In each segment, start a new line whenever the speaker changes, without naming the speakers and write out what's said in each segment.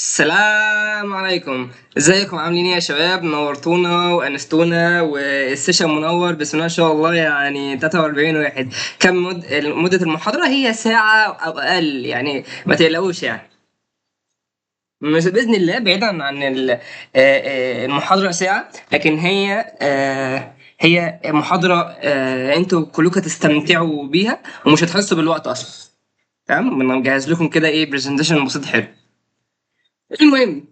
السلام عليكم، ازيكم عاملين ايه يا شباب؟ نورتونا وانستونا والسيشن منور بسم الله ما شاء الله، يعني 43 واحد. كم مدة المحاضرة؟ هي ساعة او اقل، يعني ما تقلقوش يعني. مش بإذن الله بعيدا عن المحاضرة ساعة، لكن هي محاضرة، انتوا كلكم تستمتعوا بيها ومش هتحسوا بالوقت اصلا. تمام، بنجهز لكم كده ايه برزنتيشن بسيط حلو. المهم،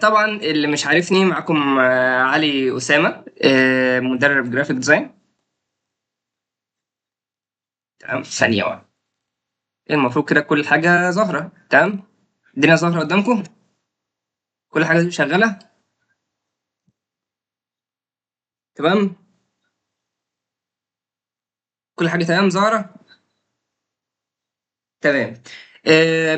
طبعا اللي مش عارفني معاكم، علي أسامة، مدرب جرافيك ديزاين. تمام، ثانية واحدة. المفروض كده كل حاجة ظاهرة. تمام، الدنيا ظاهرة قدامكم، كل حاجة شغالة. تمام، كل حاجة تمام ظاهرة. تمام.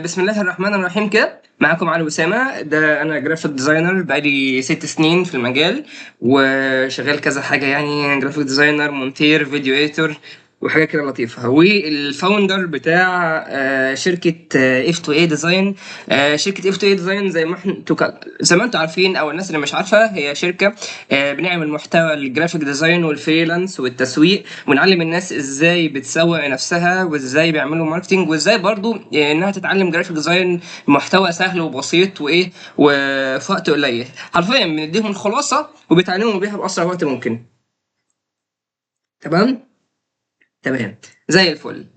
بسم الله الرحمن الرحيم. كده معاكم علي أسامة، ده أنا جرافيك ديزاينر بقالي 6 سنين في المجال، وشغال كذا حاجة، يعني جرافيك ديزاينر، مونتير، فيديو ايتور، وحاجة كده لطيفة، والفاوندر بتاع شركة اف 2 اي ديزاين. شركة اف 2 اي ديزاين زي ما انتم عارفين، او الناس اللي مش عارفة، هي شركة بنعمل محتوى الجرافيك ديزاين والفريلانس والتسويق، ونعلم الناس ازاي بتسوق نفسها وازاي بيعملوا ماركتينج، وازاي برضو انها تتعلم جرافيك ديزاين محتوى سهل وبسيط وايه وفي وقت قليل. حرفيا بنديهم الخلاصه وبيتعلموا بيها باسرع وقت ممكن. تمام. تمام، زي الفل.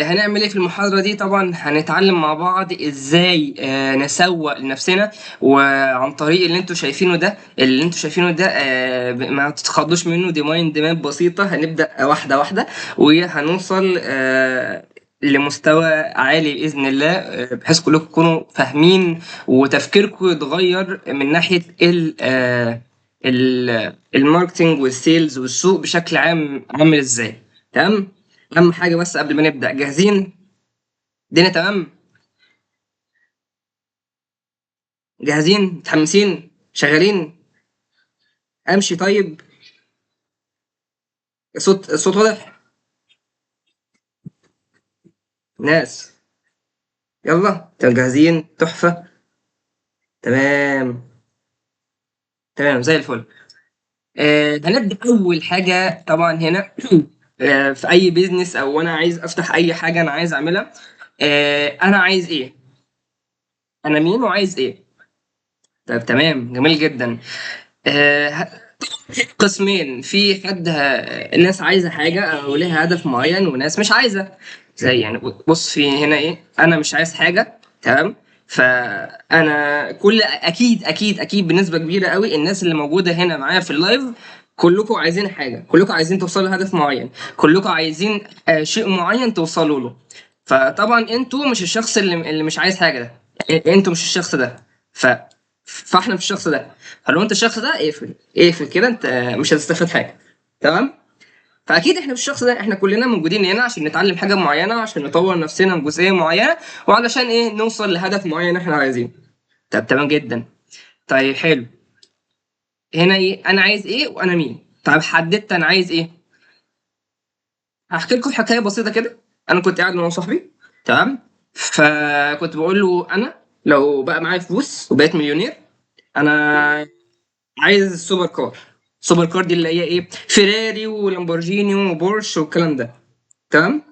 هنعمل ايه في المحاضرة دي؟ طبعا هنتعلم مع بعض ازاي نسوق لنفسنا، وعن طريق اللي انتوا شايفينه ده ما تتخضوش منه، دي مايند ماب بسيطة، هنبدأ واحدة واحدة وهنوصل لمستوى عالي بإذن الله، بحيث كلكم تكونوا فاهمين وتفكيركم يتغير من ناحية الماركتينج والسيلز والسوق بشكل عام عامل ازاي. تمام. اهم حاجه بس قبل ما نبدا، جاهزين؟ الدنيا تمام؟ جاهزين؟ متحمسين؟ شغالين؟ امشي طيب؟ الصوت واضح؟ ناس، يلا تمام، جاهزين؟ تحفه. تمام. تمام زي الفل. هنبدا اول حاجه طبعا هنا. في اي بيزنس، او انا عايز افتح اي حاجه انا عايز اعملها، انا عايز ايه؟ انا مين وعايز ايه؟ طيب تمام، جميل جدا. آه، قسمين، في حد الناس عايزه حاجه او ليها هدف معين، وناس مش عايزه. زي يعني، بص في هنا ايه، انا مش عايز حاجه. تمام. فانا اكيد بنسبه كبيره قوي الناس اللي موجوده هنا معايا في اللايف، كلكم عايزين حاجه، كلكم عايزين توصلوا لهدف معين، كلكم عايزين شيء معين توصلوا له. فطبعا انتوا مش الشخص اللي مش عايز حاجه ده، انتوا مش الشخص ده. ف فاحنا مش الشخص ده. فلو انت الشخص ده، اقفل كده، انت مش هتستفاد حاجه. تمام. فاكيد احنا مش الشخص ده، احنا كلنا موجودين هنا عشان نتعلم حاجه معينه، عشان نطور نفسنا في جزئيه معينه، وعلشان ايه؟ نوصل لهدف معين احنا عايزينه. طب تمام جدا. طيب حلو. هنا ايه؟ انا عايز ايه وانا مين؟ طب حددت انا عايز ايه؟ هحكي لكم حكايه بسيطه كده. انا كنت قاعد مع صاحبي. تمام. فكنت بقول له انا لو بقى معايا فلوس وبقيت مليونير، انا عايز السوبر كار. سوبر كار دي اللي هي ايه؟ فيراري ولامبورجيني وبورش والكلام ده. تمام.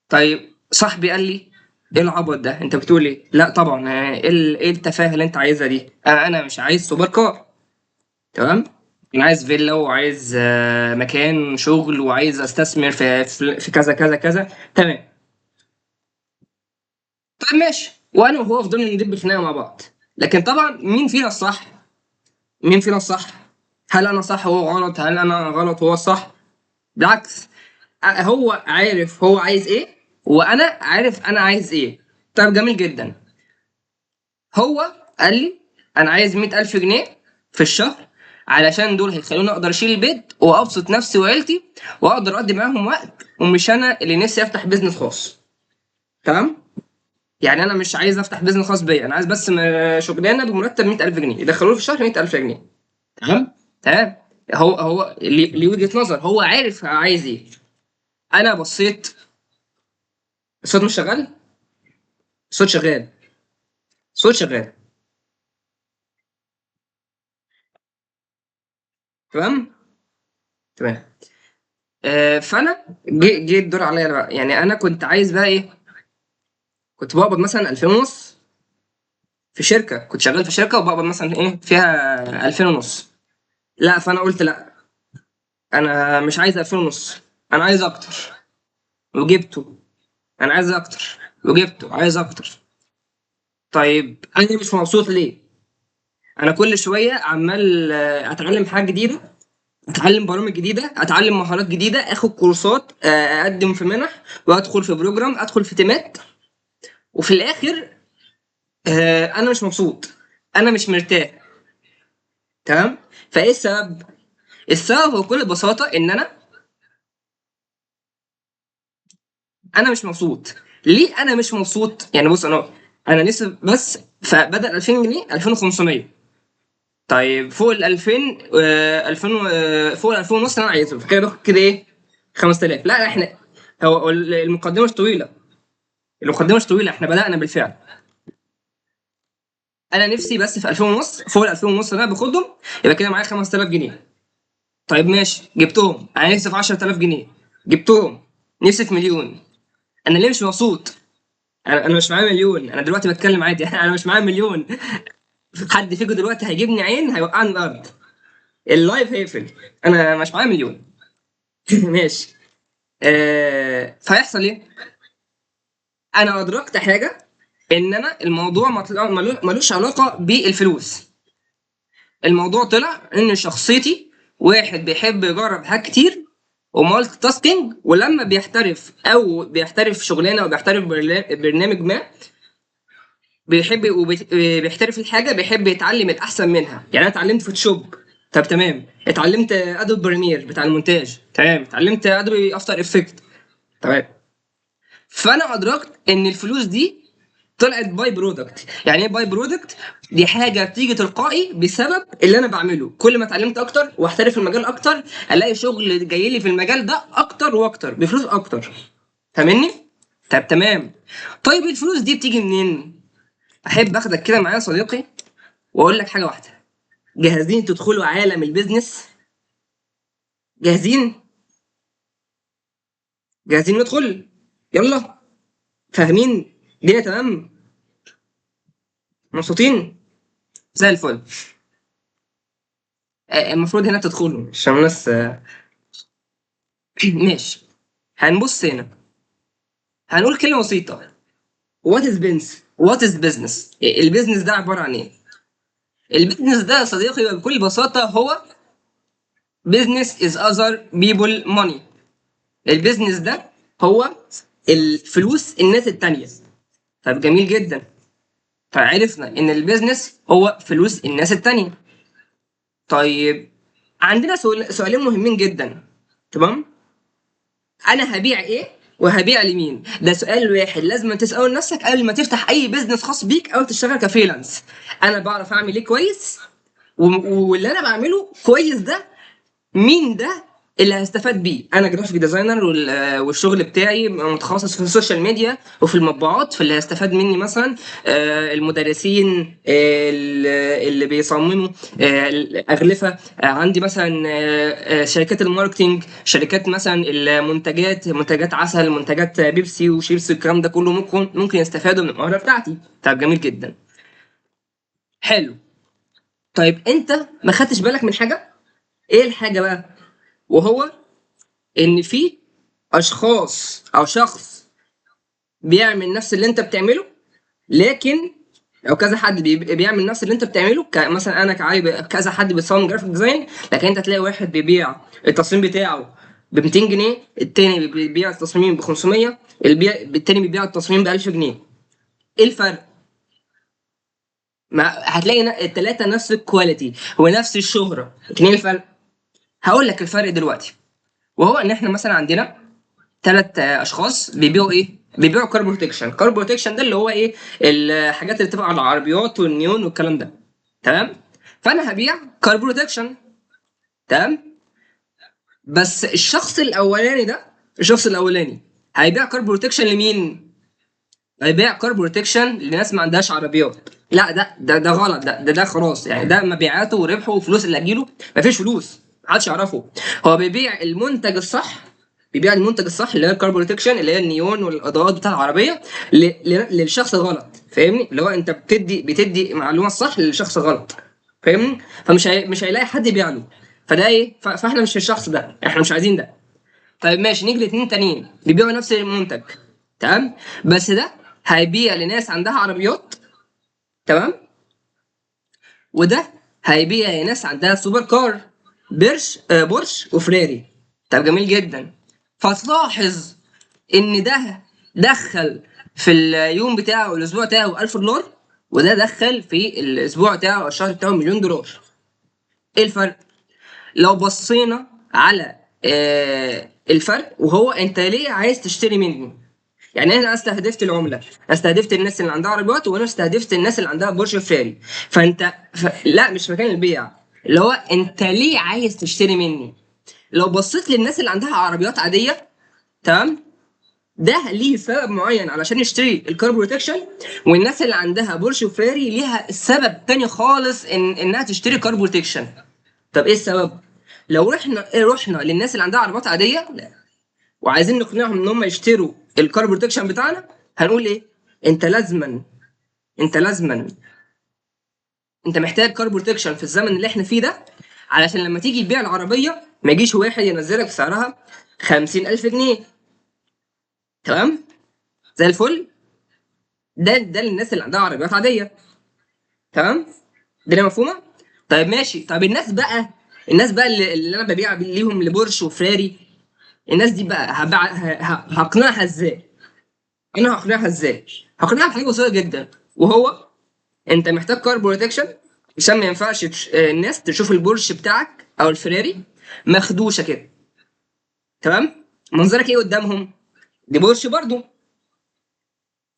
طيب صاحبي قال لي ايه العبط ده؟ انت بتقول ايه؟ لا طبعا، ايه التفاهه اللي انت عايزها دي؟ انا مش عايز سوبر كار. تمام. انا عايز فيلا، وعايز مكان شغل، وعايز استثمر في كذا كذا كذا. تمام. طيب ماشي، وانا وهو فضلنا ندب خناقه مع بعض. لكن طبعا مين فينا الصح؟ مين فينا الصح؟ هل انا صح وهو غلط؟ هل انا غلط وهو الصح؟ بالعكس، هو عارف هو عايز ايه، وانا عارف انا عايز ايه. طيب جميل جدا. هو قال لي انا عايز 100,000 جنيه في الشهر، علشان دول هيخلوني اقدر اشيل البيت وابسط نفسي وعيلتي، واقدر اقضي معاهم وقت، ومش انا اللي نفسي افتح بيزنس خاص. تمام. يعني انا مش عايز افتح بيزنس خاص بيا، انا عايز بس شغلانه بمرتب 100,000 جنيه يدخلوا لي في الشهر 100,000 جنيه. تمام. تمام. هو ليه وجهة نظر، هو عارف عايز ايه. انا بصيت. الصوت مش شغال؟ الصوت شغال. صوت شغال. تمام. تمام. فانا جه الدور عليا أنا بقى، يعني انا كنت عايز بقى ايه، كنت بقبض مثلا 2000 ونص في شركه، كنت شغال في شركه وبقبض مثلا ايه فيها 2000 ونص. لا، فانا قلت لا، انا مش عايز 2000 ونص، انا عايز اكتر وجبته. انا عايز اكتر وجبته، عايز اكتر. طيب انا مش مبسوط ليه؟ انا كل شويه عمال اتعلم حاجه جديده، اتعلم برامج جديده، اتعلم مهارات جديده، اخد كورسات، اقدم في منح، وادخل في بروجرام، ادخل في تيمات، وفي الاخر انا مش مبسوط، انا مش مرتاح. تمام. فايه السبب؟ السبب هو بكل بساطه ان انا مش مبسوط. ليه انا مش مبسوط؟ يعني بص، انا لسه بس، فبدل 2000 جنيه 2500. طيب فوق ال 2000، 2000 فوق ال 2000 ونص اللي انا عايزه، فكده باخد كده ايه، 5000. لا احنا، هو المقدمه مش طويله، المقدمه مش طويله، احنا بدانا بالفعل. انا نفسي بس في 2000 ونص، فوق ال 2000 ونص اللي انا باخدهم، يبقى كده معايا 5000 جنيه. طيب ماشي، جبتهم. انا نفسي في 10000 جنيه، جبتهم. نفسي في مليون. انا ليه مش مبسوط؟ انا مش معايا مليون، انا دلوقتي بتكلم عادي انا مش معايا مليون. حد فيكم دلوقتي هيجيبني عين هيوقعني الارض، اللايف هيقفل. انا مش معايا مليون. ماشي. فيحصل ايه؟ انا ادركت حاجه، ان انا الموضوع ملوش علاقه بالفلوس. الموضوع طلع ان شخصيتي واحد بيحب يجرب حاجات كتير ومالتي تاسكينج، ولما بيحترف او بيحترف شغلانه او بيحترف برنامج ما، بيحترف الحاجه، بيحب يتعلم الاحسن منها. يعني انا اتعلمت فوتوشوب، طب تمام. اتعلمت ادوب بريمير بتاع المونتاج، تمام. اتعلمت ادوبي افتر افكت، تمام. فانا ادركت ان الفلوس دي طلعت باي برودكت. يعني ايه باي برودكت؟ دي حاجه بتيجي تلقائي بسبب اللي انا بعمله. كل ما اتعلمت اكتر واحترف في المجال اكتر، الاقي شغل جاي لي في المجال ده اكتر واكتر بفلوس اكتر. فاهمني؟ طب تمام. طيب الفلوس دي بتيجي منين؟ احب اخدك كده معايا يا صديقي، واقول لك حاجه واحده. جاهزين تدخلوا عالم البيزنس؟ جاهزين؟ جاهزين ندخل؟ يلا. فاهمين؟ الدنيا تمام؟ مبسوطين؟ زي الفل. المفروض هنا تدخلوا عشان الناس ماشي. هنبص هنا، هنقول كلمة بسيطة. وات از بيزنس؟ وات از بيزنس؟ البيزنس ده عبارة عن ايه؟ البيزنس ده يا صديقي بكل بساطة هو business is other people money. البيزنس ده هو الفلوس الناس التانية. طب جميل جدا. فعرفنا ان البيزنس هو فلوس الناس التانية. طيب عندنا سؤالين مهمين جدا. تمام. انا هبيع ايه وهبيع لمين؟ ده سؤال واحد لازم تساله لنفسك قبل ما تفتح اي بزنس خاص بيك او تشتغل كفريلانس. انا بعرف اعمل ايه كويس؟ واللي انا بعمله كويس ده، مين ده اللي هستفاد بيه؟ انا جرافيك ديزاينر، والشغل بتاعي متخصص في السوشيال ميديا وفي المطبوعات، فاللي هيستفاد مني مثلا المدرسين، اللي بيصمموا الاغلفه. عندي مثلا شركات الماركتينج، شركات مثلا المنتجات، منتجات عسل، منتجات بيبسي وشيبسي، الكلام ده كله ممكن يستفادوا من المهاره بتاعتي. طب جميل جدا. حلو. طيب انت ما خدتش بالك من حاجه. ايه الحاجه بقى؟ وهو ان في اشخاص او شخص بيعمل نفس اللي انت بتعمله، لكن او كذا حد بيعمل نفس اللي انت بتعمله، مثلا انا كعايب كذا حد بيصمم جرافيك ديزاين، لكن انت تلاقي واحد بيبيع التصميم بتاعه ب 200 جنيه، التاني بيبيع التصميم ب 500، التاني بيبيع التصميم ب 1000 جنيه. ايه الفرق؟ ما هتلاقي التلاتة نفس الكواليتي ونفس الشهرة، لكن ايه الفرق؟ هقول لك الفرق دلوقتي. وهو ان احنا مثلا عندنا ثلاث اشخاص بيبيعوا ايه؟ بيبيعوا كار بروتكشن. كار بروتكشن ده اللي هو ايه؟ الحاجات اللي بتبقى على العربيات والنيون والكلام ده. تمام. فانا هبيع كار بروتكشن. تمام. بس الشخص الاولاني ده، الشخص الاولاني هيبيع كار بروتكشن لمين؟ هيبيع كار بروتكشن لناس ما عندهاش عربيات. لا، ده غلط. ده خلاص يعني، ده مبيعاته وربحه وفلوس اللي هتجيله مفيش فلوس، محدش يعرفه. هو بيبيع المنتج الصح، بيبيع المنتج الصح اللي هي الكار بروتكشن، اللي هي النيون والاضاءات بتاع العربيه للشخص الغلط. فاهمني؟ اللي هو انت بتدي معلومه صح للشخص غلط. فاهمني؟ مش هيلاقي حد يبيع له. فده ايه؟ فاحنا مش الشخص ده، احنا مش عايزين ده. طيب ماشي، نيجي لاتنين تانيين بيبيعوا نفس المنتج. تمام. بس ده هيبيع لناس عندها عربيات. تمام. وده هيبيع لناس عندها سوبر كار، بورش وفراري. طب جميل جدا. فتلاحظ ان ده دخل في اليوم بتاعه الاسبوع بتاعه 1000 دولار، وده دخل في الاسبوع بتاعه أو الشهر بتاعه $1,000,000. ايه الفرق؟ لو بصينا على الفرق، وهو انت ليه عايز تشتري مني. يعني انا استهدفت العمله، استهدفت الناس اللي عندها عربيات، وانا استهدفت الناس اللي عندها بورش فراري. لا، مش مكان البيع. اللي هو انت ليه عايز تشتري مني. لو بصيت للناس اللي عندها عربيات عاديه، تمام، ده ليه سبب معين علشان يشتري الكار بروتكشن. والناس اللي عندها بورش وفراري ليها سبب تاني خالص انها تشتري كار بروتكشن. طب ايه السبب؟ لو رحنا للناس اللي عندها عربيات عاديه وعايزين نقنعهم ان هم يشتروا الكار بروتكشن بتاعنا، هنقول ايه؟ انت لازما انت لازما انت محتاج كار بروتكشن في الزمن اللي احنا فيه ده، علشان لما تيجي تبيع العربيه ما يجيش واحد ينزلك في سعرها 50,000 جنيه. تمام؟ زي الفل. ده للناس اللي عندها عربيات عاديه. تمام؟ الدنيا مفهومه؟ طيب ماشي. طب الناس بقى اللي انا ببيع ليهم لبورش وفراري، الناس دي بقى هقنعها ازاي؟ انا هقنعها ازاي؟ هقنعها بحاجه بسيطه جدا، وهو انت محتاج كار بروتكشن عشان ما ينفعش الناس تشوف البورش بتاعك او الفراري مخدوشه كده. تمام. منظرك ايه قدامهم؟ دي بورش برضو،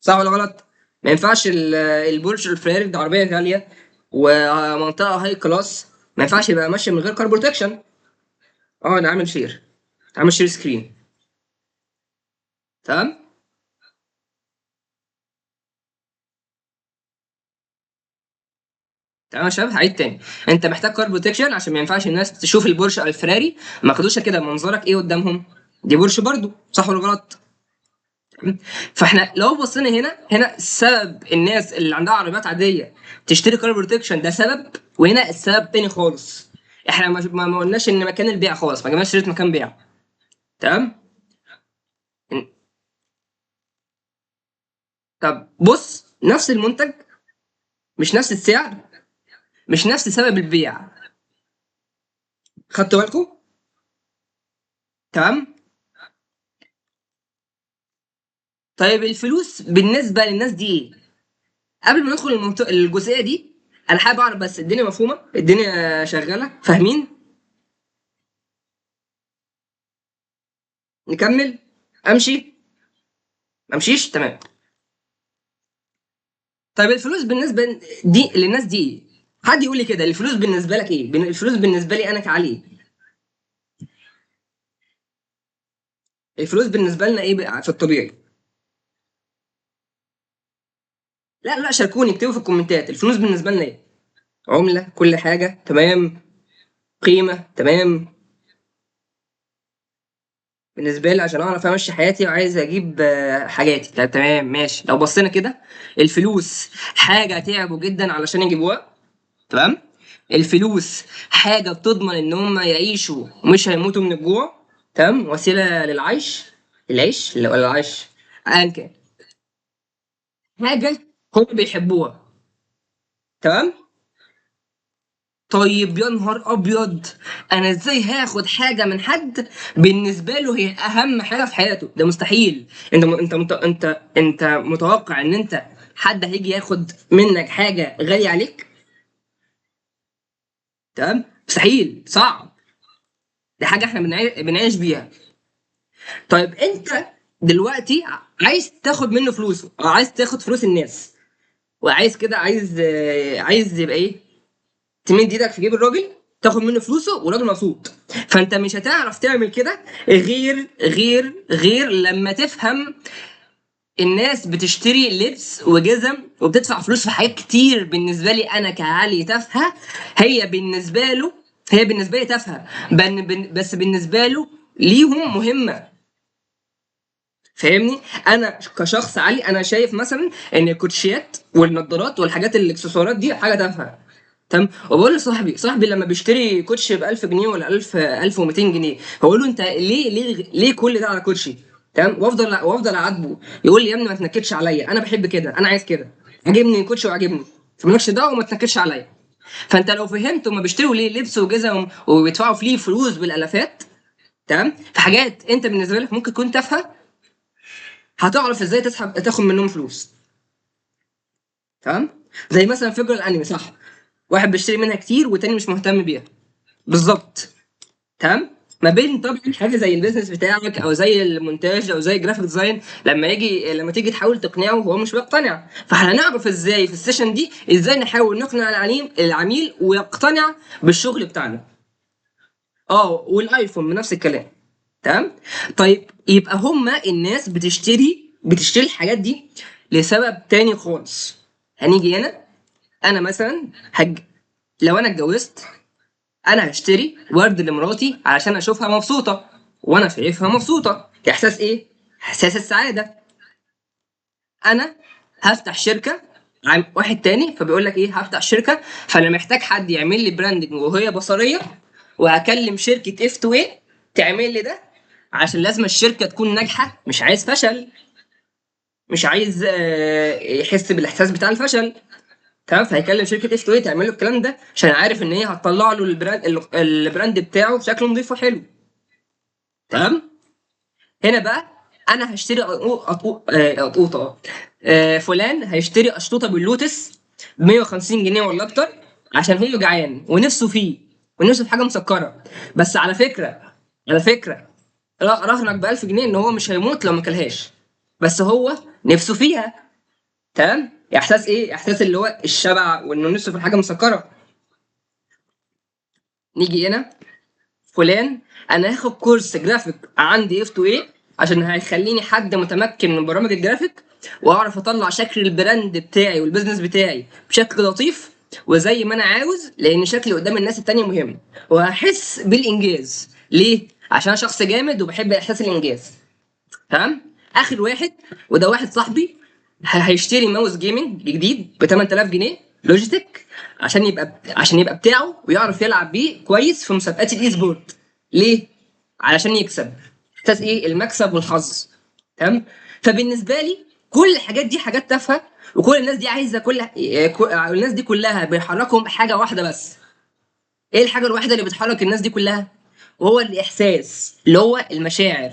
صح ولا غلط؟ ما ينفعش البورش الفراري دي عربيه غاليه ومنطقه هاي كلاس، ما ينفعش يبقى ماشي من غير كار بروتكشن. اه انا عامل شير سكرين. تمام. تمام يا شباب، هعيد تاني. انت محتاج كار بروتكشن عشان ما ينفعش الناس تشوف البورش او الفراري مخدوشه كده. منظرك ايه قدامهم؟ دي بورش برضو، صح ولا غلط؟ فاحنا لو بصينا هنا سبب الناس اللي عندها عربيات عاديه تشتري كار بروتكشن ده سبب، وهنا السبب تاني خالص. احنا ما قلناش ان مكان البيع خالص، ما جبناش سيره مكان بيع. تمام. طب بص، نفس المنتج، مش نفس السعر، مش نفس سبب البيع. خدتوا بالكم؟ تمام. طيب الفلوس بالنسبه للناس دي ايه؟ قبل ما ندخل الجزئيه دي، انا حابب اعرف بس الدنيا مفهومه، الدنيا شغاله، فاهمين؟ نكمل؟ امشي؟ ما امشيش؟ تمام. طيب الفلوس بالنسبه دي للناس دي ايه؟ حد يقول لي كده، الفلوس بالنسبه لك ايه؟ الفلوس بالنسبه لي انا كعلي، الفلوس بالنسبه لنا ايه بقى في الطبيعي؟ لا شاركوني، اكتبوا في الكومنتات الفلوس بالنسبه لنا ايه. عمله، كل حاجه تمام، قيمه تمام. بالنسبه لي عشان اعرف امشي حياتي وعايز اجيب حاجاتي. طيب تمام ماشي. لو بصينا كده، الفلوس حاجه تعبوا جدا علشان يجيبوها. تمام. الفلوس حاجه بتضمن ان هم يعيشوا ومش هيموتوا من الجوع. تمام. وسيله للعيش، العيش ولا العيش، ايا كان، حاجه هم بيحبوها. تمام. طيب يا نهار ابيض، انا ازاي هاخد حاجه من حد بالنسبه له هي اهم حاجه في حياته؟ ده مستحيل. انت متوقع ان انت حد هيجي ياخد منك حاجه غاليه عليك؟ تمام. مستحيل، صعب. دي حاجه احنا بنعيش بيها. طيب انت دلوقتي عايز تاخد منه فلوسه، او عايز تاخد فلوس الناس، وعايز كده، عايز يبقى ايه، تمد ايدك في جيب الراجل تاخد منه فلوسه والراجل مبسوط. فانت مش هتعرف تعمل كده غير لما تفهم الناس بتشتري لبس وجزم وبتدفع فلوس في حاجات كتير بالنسبه لي انا كعلي تافهه. هي بالنسبه له هي بالنسبه لي تافهه، بس بالنسبه له ليهم مهمه. فاهمني؟ انا كشخص علي انا شايف مثلا ان الكوتشيات والنضارات والحاجات الاكسسوارات دي حاجه تافهه. تمام. وبقول لصاحبي لما بيشتري كوتشي ب 1000 جنيه ولا 1000 1200 جنيه، بقول له انت ليه كل ده على كوتشي؟ تمام. وافضل اعاتبه. يقول لي يا ابني ما تنكدش عليا، انا بحب كده، انا عايز كده، عاجبني الكوتشي وعاجبني، فمالكش دعوه وما تنكدش عليا. فانت لو فهمت هما بيشتروا ليه لبس وجزم وبيدفعوا فيه فلوس بالالافات، تمام، في حاجات انت بالنسبه لك ممكن تكون تافهه، هتعرف ازاي تاخد منهم فلوس. تمام. زي مثلا فكره الانمي، صح؟ واحد بيشتري منها كتير والتاني مش مهتم بيها. بالظبط. تمام. ما بين طبعا حاجه زي البيزنس بتاعك او زي المونتاج او زي الجرافيك ديزاين، لما تيجي تحاول تقنعه وهو مش بيقتنع، فهنعرف ازاي في السيشن دي ازاي نحاول نقنع العميل ويقتنع بالشغل بتاعنا. اه، والايفون بنفس الكلام. تمام. طيب يبقى هما الناس بتشتري الحاجات دي لسبب تاني خالص. هنيجي هنا. انا مثلا لو انا اتجوزت، انا هشتري ورد لمراتي علشان اشوفها مبسوطه وانا شايفها مبسوطه. احساس ايه؟ احساس السعاده. انا هفتح شركه، واحد تاني فبيقول لك ايه، هفتح شركه، فانا محتاج حد يعمل لي براندنج وهي بصريه، وهكلم شركه اف تو اي تعمل لي ده، عشان لازم الشركه تكون ناجحه، مش عايز فشل، مش عايز يحس بالاحساس بتاع الفشل. تمام. فهيكلم شركه اف تو اي تعمل له الكلام ده عشان عارف ان هي هتطلع له البراند بتاعه بشكل نظيف وحلو. تمام. هنا بقى انا هشتري قطوطه. فلان هيشتري اشطوطه باللوتس ب 150 جنيه ولا اكتر، عشان هو جعان ونفسه فيه، ونفسه في حاجه مسكره. بس على فكره رهنك ب 1000 جنيه ان هو مش هيموت لو ما كلهاش، بس هو نفسه فيها. تمام. احساس ايه؟ احساس اللي هو الشبع وانه نفسه في الحاجه مسكره. نيجي هنا. فلان، انا هاخد كورس جرافيك عندي اف تو ايه عشان هيخليني حد متمكن من برامج الجرافيك، واعرف اطلع شكل البراند بتاعي والبيزنس بتاعي بشكل لطيف وزي ما انا عاوز، لان شكلي قدام الناس التانية مهم، وهحس بالانجاز. ليه؟ عشان أنا شخص جامد وبحب احساس الانجاز. تمام. اخر واحد، وده واحد صاحبي، هيشتري ماوس جيمنج جديد ب 8000 جنيه لوجيتك، عشان يبقى بتاعه ويعرف يلعب بيه كويس في مسابقات الاي سبورت. ليه؟ علشان يكسب. احساس ايه؟ المكسب والحظ. تمام. فبالنسبه لي كل الحاجات دي حاجات تافهه، وكل الناس دي عايزه الناس دي كلها بيحركهم حاجه واحده بس. ايه الحاجه الواحده اللي بتحرك الناس دي كلها؟ وهو الاحساس، اللي هو المشاعر.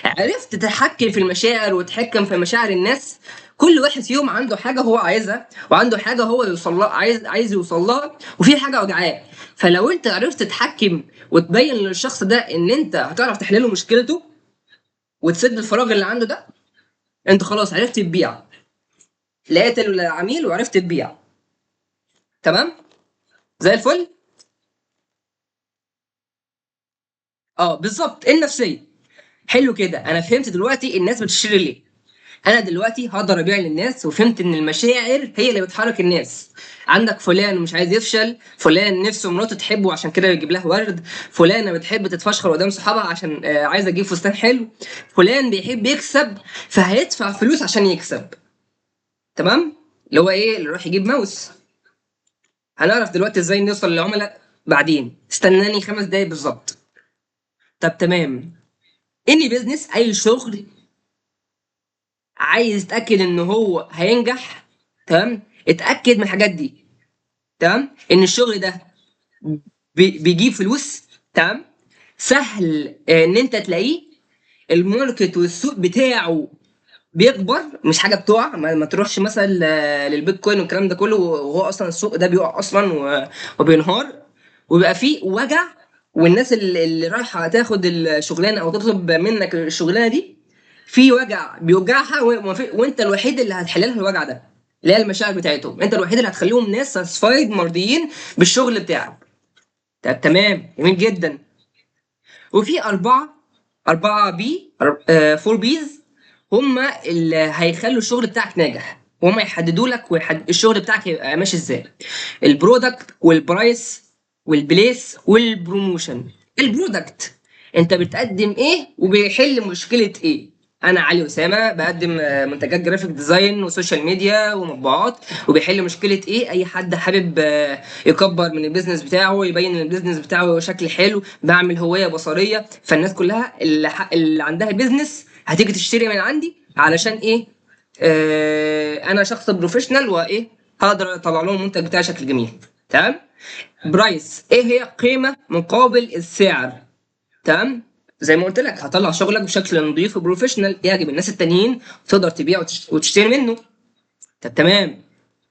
عرفت تتحكم في المشاعر وتحكم في مشاعر الناس. كل واحد فيهم عنده حاجه هو عايزها، وعنده حاجه هو يوصل لها، عايز يوصل لها، وفي حاجه وجعاه. فلو انت عرفت تتحكم وتبين للشخص ده ان انت هتعرف تحل له مشكلته وتسد الفراغ اللي عنده ده، انت خلاص عرفت تبيع. لقيت العميل وعرفت تبيع. تمام. زي الفل. اه بالظبط، النفسيه. حلو كده، انا فهمت دلوقتي الناس بتشتري ليه. انا دلوقتي هقدر ابيع للناس، وفهمت ان المشاعر هي اللي بتحرك الناس. عندك فلان مش عايز يفشل، فلان نفسه مراته تحبه عشان كده يجيب لها ورد، فلانه بتحب تتفشخر قدام صحابها عشان عايزه تجيب فستان حلو، فلان بيحب يكسب فهيدفع فلوس عشان يكسب. تمام. اللي هو ايه؟ اللي يروح يجيب ماوس. هنعرف دلوقتي ازاي نوصل للعملاء بعدين، استناني 5 دقايق بالظبط. طب تمام. اني بيزنس، اي شغل عايز يتاكد ان هو هينجح، تمام، اتاكد من الحاجات دي. تمام. ان الشغل ده بيجيب فلوس. تمام. سهل ان انت تلاقيه. الماركت والسوق بتاعه بيكبر، مش حاجه بتقع. ما تروحش مثلا للبيتكوين والكلام ده كله وهو اصلا السوق ده بيقع اصلا وبينهار، ويبقى فيه وجع. والناس اللي رايحه تاخد الشغلانه او تطلب منك الشغلانه دي في وجع بيوجعها، وانت الوحيد اللي هتحل لها الوجع ده، اللي هي المشاعر بتاعتهم. انت الوحيد اللي هتخليهم ناس ساتسفايد، مرضيين بالشغل بتاعك. طب تمام، جميل جدا. وفي أربعة بي، فور بيز، هما اللي هيخلوا الشغل بتاعك ناجح، وهما يحددوا لك الشغل بتاعك هيبقى ماشي ازاي. البرودكت والبرايس والبليس والبروموشن. البرودكت، انت بتقدم ايه وبيحل مشكلة ايه. انا علي اسامه بقدم منتجات جرافيك ديزاين وسوشيال ميديا ومطبوعات، وبيحل مشكله ايه. اي حد حابب يكبر من البيزنس بتاعه، يبين ان البيزنس بتاعه شكل حلو، بعمل هويه بصريه، فالناس كلها اللي عندها بيزنس هتيجي تشتري من عندي. علشان ايه؟ انا شخص بروفيشنال وايه، هقدر اطلع لهم المنتج بتاعي شكل جميل. تمام. برايس، ايه هي؟ قيمه مقابل السعر. تمام. زي ما قلت لك، هطلع شغلك بشكل نظيف وبروفيشنال يعجب الناس التانيين، تقدر تبيع وتشتري منه. طب تمام.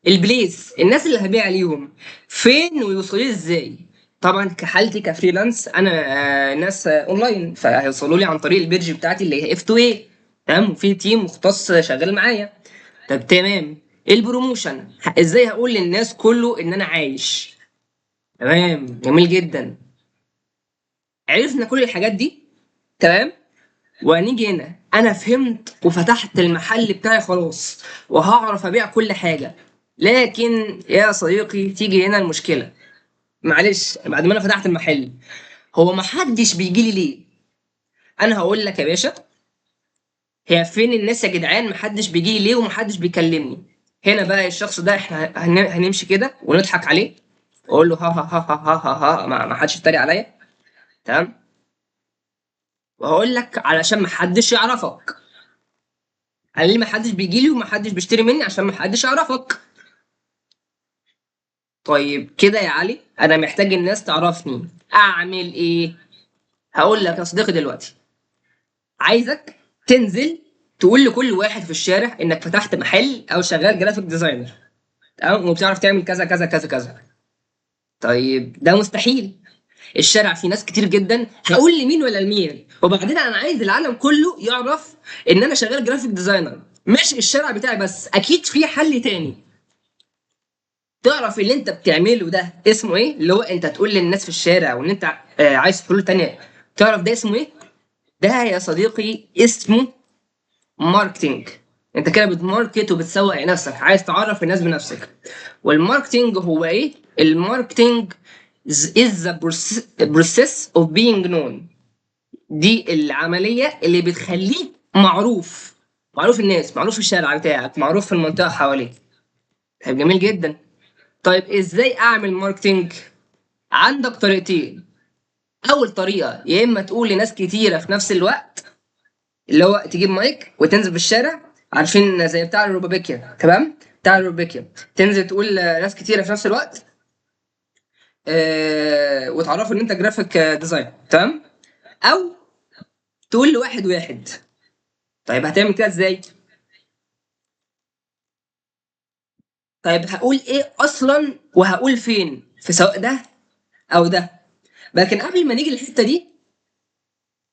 البليس، الناس اللي هبيع عليهم فين ويوصلوا لي ازاي. طبعا كحالتي كفريلانس انا ناس اونلاين، فهيوصلوا لي عن طريق البيج بتاعتي اللي هي اف 2 اي. تمام. وفي تيم مختص شغال معايا. طب تمام. البروموشن، ازاي هقول للناس كله ان انا عايش. تمام، جميل جدا. عرفنا كل الحاجات دي. تمام. وهنيجي هنا، انا فهمت وفتحت المحل بتاعي خلاص، وهعرف ابيع كل حاجه. لكن يا صديقي تيجي هنا المشكله. معلش، بعد ما انا فتحت المحل، هو محدش بيجي لي ليه؟ انا هقول لك يا باشا، هي فين الناس يا جدعان؟ محدش بيجي لي ليه ومحدش بيكلمني؟ هنا بقى الشخص ده احنا هنمشي كده ونضحك عليه، واقول له ها ها ها ها ها ها ها، ما حدش يتريق عليا. تمام. وهقول لك علشان محدش يعرفك. قال لي محدش بيجي لي ومحدش بيشتري مني عشان محدش يعرفك. طيب كده يا علي، انا محتاج الناس تعرفني، اعمل ايه؟ هقول لك يا صديقي دلوقتي، عايزك تنزل تقول لكل واحد في الشارع انك فتحت محل او شغال جرافيك ديزاينر. تمام. وبتعرف تعمل كذا كذا كذا كذا. طيب ده مستحيل. الشارع فيه ناس كتير جدا، هقول لمين ولا لمين؟ وبعدين انا عايز العالم كله يعرف ان انا شغال جرافيك ديزاينر، مش الشارع بتاعي بس، اكيد في حل تاني. تعرف اللي انت بتعمله ده اسمه ايه؟ اللي هو انت تقول للناس في الشارع وان انت عايز حلول تانية. تعرف ده اسمه ايه؟ ده يا صديقي اسمه ماركتينج. انت كده بتماركت وبتسوق نفسك، عايز تعرف الناس بنفسك. والماركتينج هو ايه؟ الماركتينج is the process of being known. دي العملية اللي بتخليك معروف، معروف الناس، معروف في الشارع بتاعك، معروف في المنطقة حواليك. طيب جميل جدا. طيب ازاي اعمل ماركتينج؟ عندك طريقتين. اول طريقه، يا اما تقول لناس كتيره في نفس الوقت، اللي هو تجيب مايك وتنزل في الشارع، عارفين زي بتاع الروبابيكيا. تمام. بتاع الروبابيكيا، تنزل تقول ناس كتيره في نفس الوقت، وتعرفوا ان انت جرافيك ديزاين. تمام. او تقول لواحد واحد. طيب هتعمل كده ازاي؟ طيب هقول ايه اصلا وهقول فين، في سواء ده او ده. لكن قبل ما نيجي الحته دي،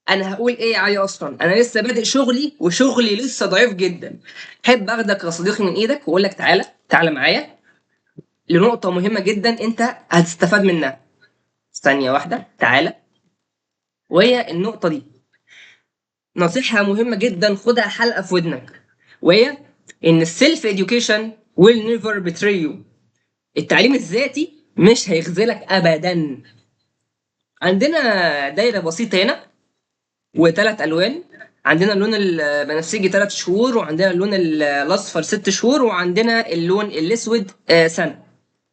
انا هقول ايه يا علي؟ اصلا انا لسه بادئ شغلي وشغلي لسه ضعيف جدا. احب اخدك يا صديقي من ايدك واقول لك تعالى، تعالى معايا لنقطه مهمه جدا انت هتستفاد منها. ثانيه واحده، تعالى. وهي النقطه دي نصيحه مهمه جدا، خدها حلقه في ودنك. وهي ان السيلف education will never betray you. التعليم الذاتي مش هيخذلك ابدا. عندنا دايره بسيطه هنا وثلاث الوان. عندنا اللون البنفسجي 3 شهور، وعندنا اللون الاصفر 6 شهور، وعندنا اللون الاسود سنه.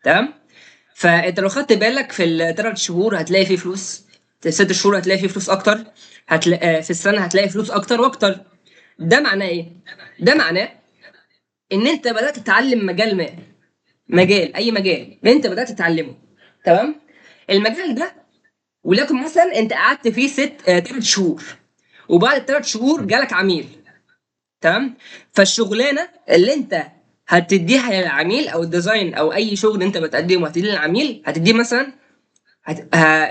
تمام. فانت لو خدت بالك في ال3 شهور هتلاقي فيه فلوس، في ال6 شهور هتلاقي فيه فلوس اكتر، هتلاقي في السنه هتلاقي فلوس اكتر واكتر. ده معناه ايه؟ ده معناه ان انت بدات تتعلم مجال ما، مجال، اي مجال انت بدات تتعلمه. تمام. المجال ده، ولكن مثلا انت قعدت فيه 3 شهور، وبعد ال3 شهور جالك عميل. تمام. فالشغلانه اللي انت هتديها للعميل، او الديزاين او اي شغل انت بتقدمه هتديه للعميل، هتديه مثلا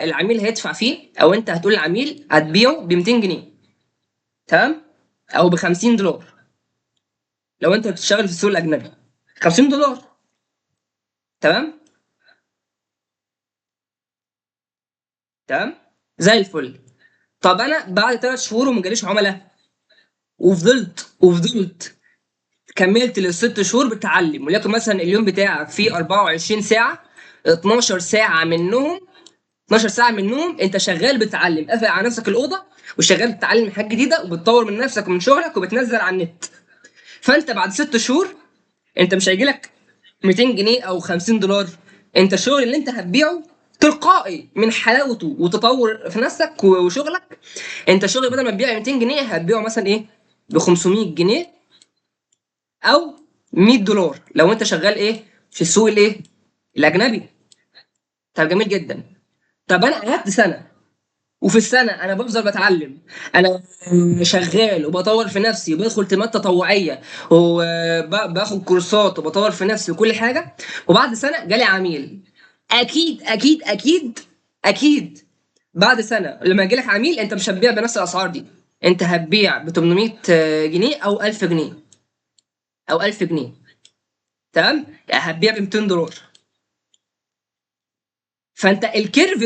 العميل هيدفع فيه، او انت هتقول للعميل هتبيعه ب 200 جنيه. تمام. او ب 50 دولار لو انت بتشتغل في السوق الاجنبي، 50 دولار. تمام. تمام. زي الفل. طب انا بعد 3 شهور وما جاليش عملاء، وفضلت كملت لل6 شهور بتعلم، ولكن مثلا اليوم بتاعك فيه 24 ساعه، 12 ساعه منهم 12 ساعه منهم انت شغال بتتعلم، قافل على نفسك الاوضه وشغال بتتعلم حاجات جديده وبتطور من نفسك ومن شغلك وبتنزل على النت. فانت بعد 6 شهور انت مش هيجي لك 200 جنيه او 50 دولار. انت الشغل اللي انت هتبيعه تلقائي من حلاوته وتطور في نفسك وشغلك، انت الشغل بدل ما تبيع 200 جنيه هتبيعه مثلا ايه ب 500 جنيه او 100 دولار لو انت شغال ايه في السوق الايه الاجنبي. طب جميل جدا. طب انا قعدت سنه، وفي السنه انا بفضل بتعلم، انا شغال وبطور في نفسي وبدخل تيمات تطوعيه وباخد كورسات وبطور في نفسي وكل حاجه، وبعد سنه جالي عميل. اكيد بعد سنه لما يجي لك عميل انت مش هتبيع بنفس الاسعار دي، انت هتبيع ب 800 جنيه او 1000 جنيه او 1000 جنيه. تمام، يعني هتبيع ب 200 دولار. فانت الكيرف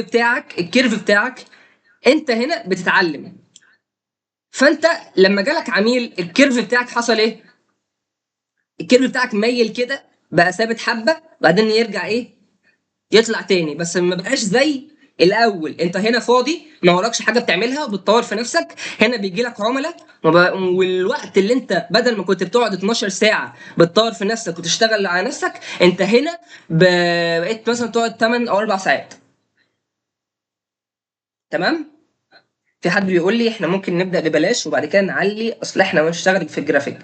بتاعك انت هنا بتتعلم. فانت لما جالك عميل الكيرف بتاعك حصل ايه؟ الكيرف بتاعك ميل كده بقى ثابت حبه، بعدين يرجع ايه؟ يطلع تاني، بس ما بقاش زي الاول. انت هنا فاضي ما وراكش حاجه بتعملها وبتطور في نفسك، هنا بيجي لك عملاء والوقت اللي انت بدل ما كنت بتقعد 12 ساعه بتطور في نفسك وتشتغل على نفسك، انت هنا بقيت مثلا تقعد 8 او 4 ساعات. تمام. في حد بيقول لي احنا ممكن نبدا ببلاش وبعد كده نعلي، اصل احنا بنشتغل في الجرافيك.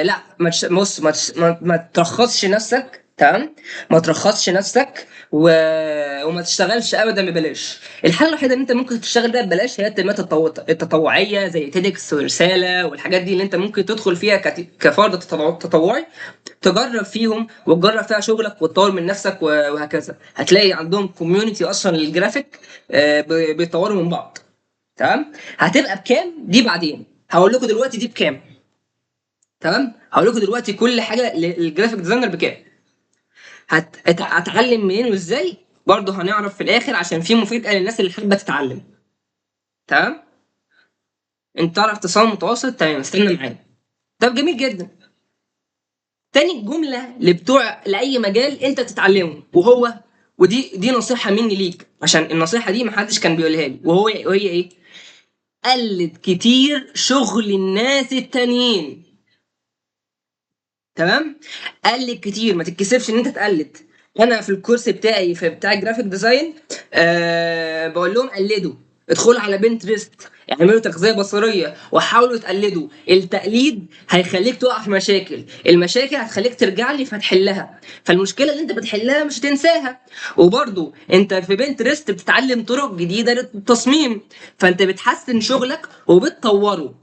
لا، بص، ما ترخصش نفسك. تمام، ما ترخصش نفسك وما تشتغلش ابدا ببلاش. الحاجه الوحيده اللي انت ممكن تشتغل بيها ببلاش هي التنميات التطوعيه زي تيدكس ورساله والحاجات دي اللي انت ممكن تدخل فيها كفرد تطوعي، تجرب فيهم وتجرب فيها شغلك وتطور من نفسك وهكذا. هتلاقي عندهم كوميونتي اصلا للجرافيك، بيطوروا من بعض. تمام. هتبقى بكام دي بعدين، هقول لكم دلوقتي دي بكام. تمام، هقول لكم دلوقتي كل حاجه للجرافيك ديزاينر بكام. هتعلم منين وازاي برضه هنعرف في الاخر، عشان في مفيد للناس اللي حابه تتعلم. تمام. انت تعرف تصمم متوسط، تمام، استنى معايا. طب جميل جدا. تاني جمله لبتوع لاي مجال انت تتعلمه، ودي نصيحه مني ليك، عشان النصيحه دي محدش كان بيقولها لي، وهي ايه؟ قلد كتير شغل الناس التانيين. تمام. قلد كتير، ما تتكسفش ان انت تقلد. انا في الكورس بتاعي في بتاع جرافيك ديزاين، بقول لهم قلدوا، ادخلوا على بنترست، اعملوا تغذيه بصريه وحاولوا تقلدوا. التقليد هيخليك تقع في مشاكل، المشاكل هتخليك ترجع لي فتحلها، فالمشكله اللي انت بتحلها مش هتنساها. وبرضو انت في بنترست بتتعلم طرق جديده للتصميم، فانت بتحسن شغلك وبتطوره.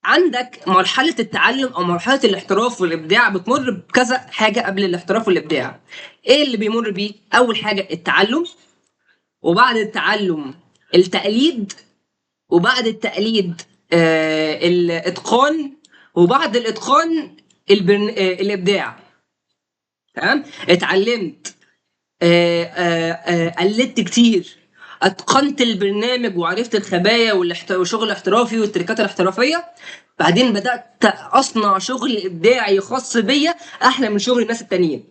عندك مرحلة التعلم أو مرحلة الاحتراف والإبداع بتمر بكذا حاجة قبل الاحتراف والإبداع. إيه اللي بيمر بيه؟ أول حاجة التعلم، وبعد التعلم التقليد، وبعد التقليد الإتقان، وبعد الإتقان الإبداع. تمام؟ اتعلمت، قلدت كتير، اتقنت البرنامج وعرفت الخبايا والشغل الاحترافي والتركات الاحترافيه، بعدين بدات اصنع شغل ابداعي خاص بيا احلى من شغل الناس التانيين.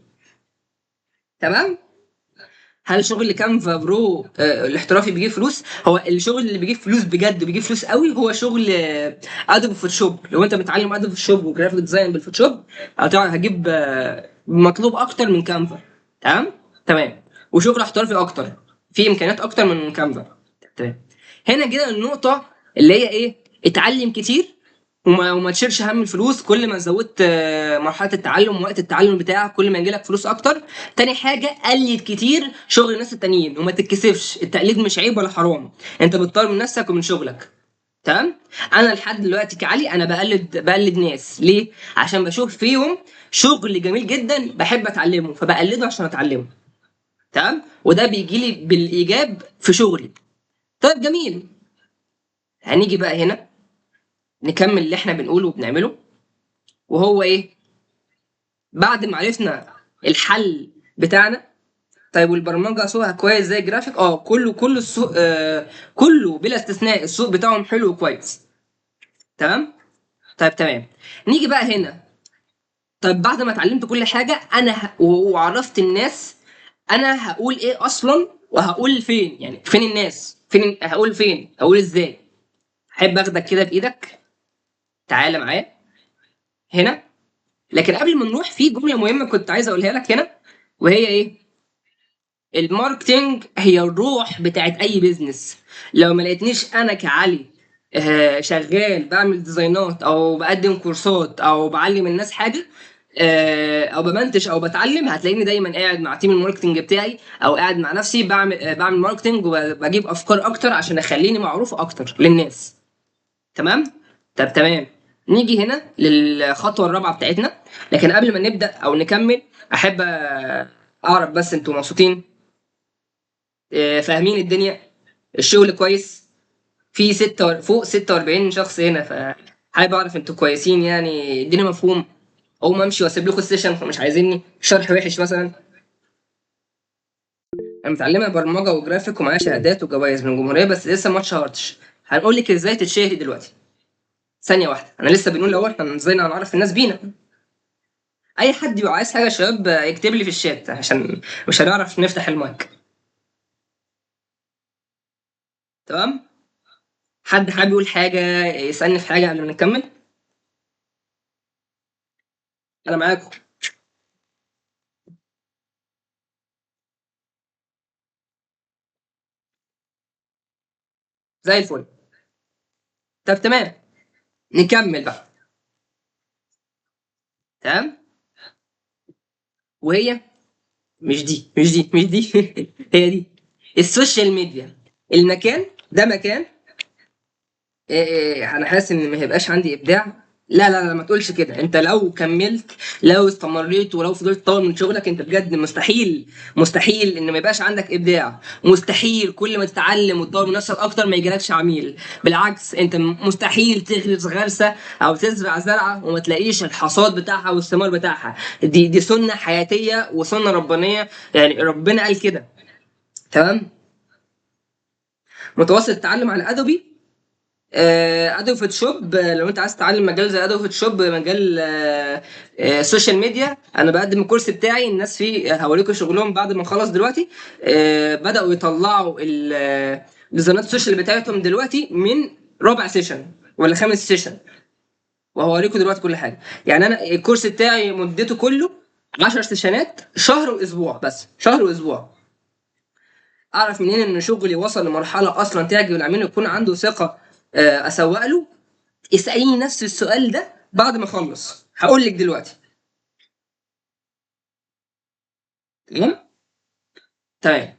تمام. هل شغل كانفا برو الاحترافي بيجيب فلوس؟ هو الشغل اللي بيجيب فلوس بجد بيجيب فلوس قوي هو شغل ادوب فوتوشوب. لو انت متعلم ادوب فوتوشوب وجرافيك ديزاين بالفوتوشوب هجيب مطلوب اكتر من كانفا. تمام. تمام. وشغل احترافي اكتر، في امكانيات اكتر من كانفا. تمام. هنا جينا النقطه اللي هي ايه؟ اتعلم كتير وما تشيلش هم الفلوس. كل ما زودت مرحله التعلم ووقت التعلم بتاعك كل ما يجيلك فلوس اكتر. تاني حاجه قلد كتير شغل الناس التانيين وما تتكسفش، التقليد مش عيب ولا حرام، انت بتطور من نفسك ومن شغلك. تمام. انا لحد دلوقتي كعلي انا بقلد ناس ليه؟ عشان بشوف فيهم شغل جميل جدا بحب اتعلمه فبقلده عشان اتعلمه. تمام، وده بيجي لي بالايجاب في شغلي. طيب جميل. هنيجي بقى هنا نكمل اللي احنا بنقوله وبنعمله، وهو ايه؟ بعد ما عرفنا الحل بتاعنا، طيب والبرمجه سوقها كويس زي الجرافيك؟ كله السوق كله بلا استثناء السوق بتاعهم حلو وكويس. تمام. طيب تمام. نيجي بقى هنا. طيب بعد ما اتعلمت كل حاجه انا وعرفت الناس، انا هقول ايه اصلا وهقول فين؟ يعني فين الناس؟ فين هقول؟ فين هقول؟ ازاي؟ احب اخدك كده بايدك، تعالى معايا هنا. لكن قبل ما نروح في جمله مهمه كنت عايز اقولها لك هنا، وهي ايه؟ الماركتينج هي الروح بتاعت اي بيزنس. لو ما لقيتنيش انا كعلي شغال بعمل ديزاينات او بقدم كورسات او بعلم الناس حاجه، او بمنتج او بتعلم، هتلاقيني دايما قاعد مع تيم الماركتنج بتاعي او قاعد مع نفسي بعمل ماركتنج وبجيب افكار اكتر عشان اخليني معروف اكتر للناس. تمام. طب تمام. نيجي هنا للخطوه الرابعه بتاعتنا. لكن قبل ما نبدا او نكمل، احب اعرف بس انتوا مبسوطين؟ فاهمين الدنيا؟ الشغل كويس؟ في فوق 46 شخص هنا، فحابب اعرف انتوا كويسين يعني؟ الدنيا مفهوم؟ او ما امشي واسيب لكم السيشن فمش عايزيني شرح وحش مثلا؟ انا متعلمه برمجه وجرافيك ومعايا شهادات وجوائز من الجمهوريه بس لسه ما اتشهرتش. هنقول لك ازاي تتشهري دلوقتي. ثانيه واحده، انا لسه بنقول الاول احنا ازاي نعرف الناس بينا. اي حد يبقى عايز حاجه يا شباب يكتب لي في الشات عشان مش هنعرف نفتح المايك. تمام. حد حابب يقول حاجه، يسالني في حاجه قبل ما نكمل؟ انا معاكم. زي الفل. طب تمام. نكمل بقى. تمام. وهي مش دي هي دي السوشيال ميديا. المكان ده مكان. انا حاسس ان ما هيبقاش عندي ابداع. لا لا لا، ما تقولش كده. انت لو كملت، لو استمريت ولو فضلت تطور من شغلك، انت بجد مستحيل مستحيل ان ما يبقاش عندك ابداع. مستحيل كل ما تتعلم وتطور من نفسك اكتر ما يجيلكش عميل. بالعكس، انت مستحيل تغرس غرسه او تزرع زرعه وما تلاقيش الحصاد بتاعها والثمار بتاعها. دي سنه حياتيه وسنه ربانيه، يعني ربنا قال كده. تمام. متوسط التعلم على ادوبي. ادوبي فوتوشوب. لو انت عايز تتعلم مجال زي ادوبي فوتوشوب، مجال السوشيال ميديا، انا بقدم الكورس بتاعي. الناس فيه هوريكم شغلهم بعد ما نخلص دلوقتي. بداوا يطلعوا الديزاينات السوشيال بتاعتهم دلوقتي من رابع سيشن ولا خامس سيشن، وهوريكم دلوقتي كل حاجه. يعني انا الكورس بتاعي مدته كله 10 سيشنات، شهر واسبوع، بس شهر واسبوع. اعرف منين ان شغلي وصل لمرحله اصلا تعجب العميل يكون عنده ثقه اسوق له؟ اساليني نفس السؤال ده بعد ما اخلص، هقول لك دلوقتي. تمام. تمام.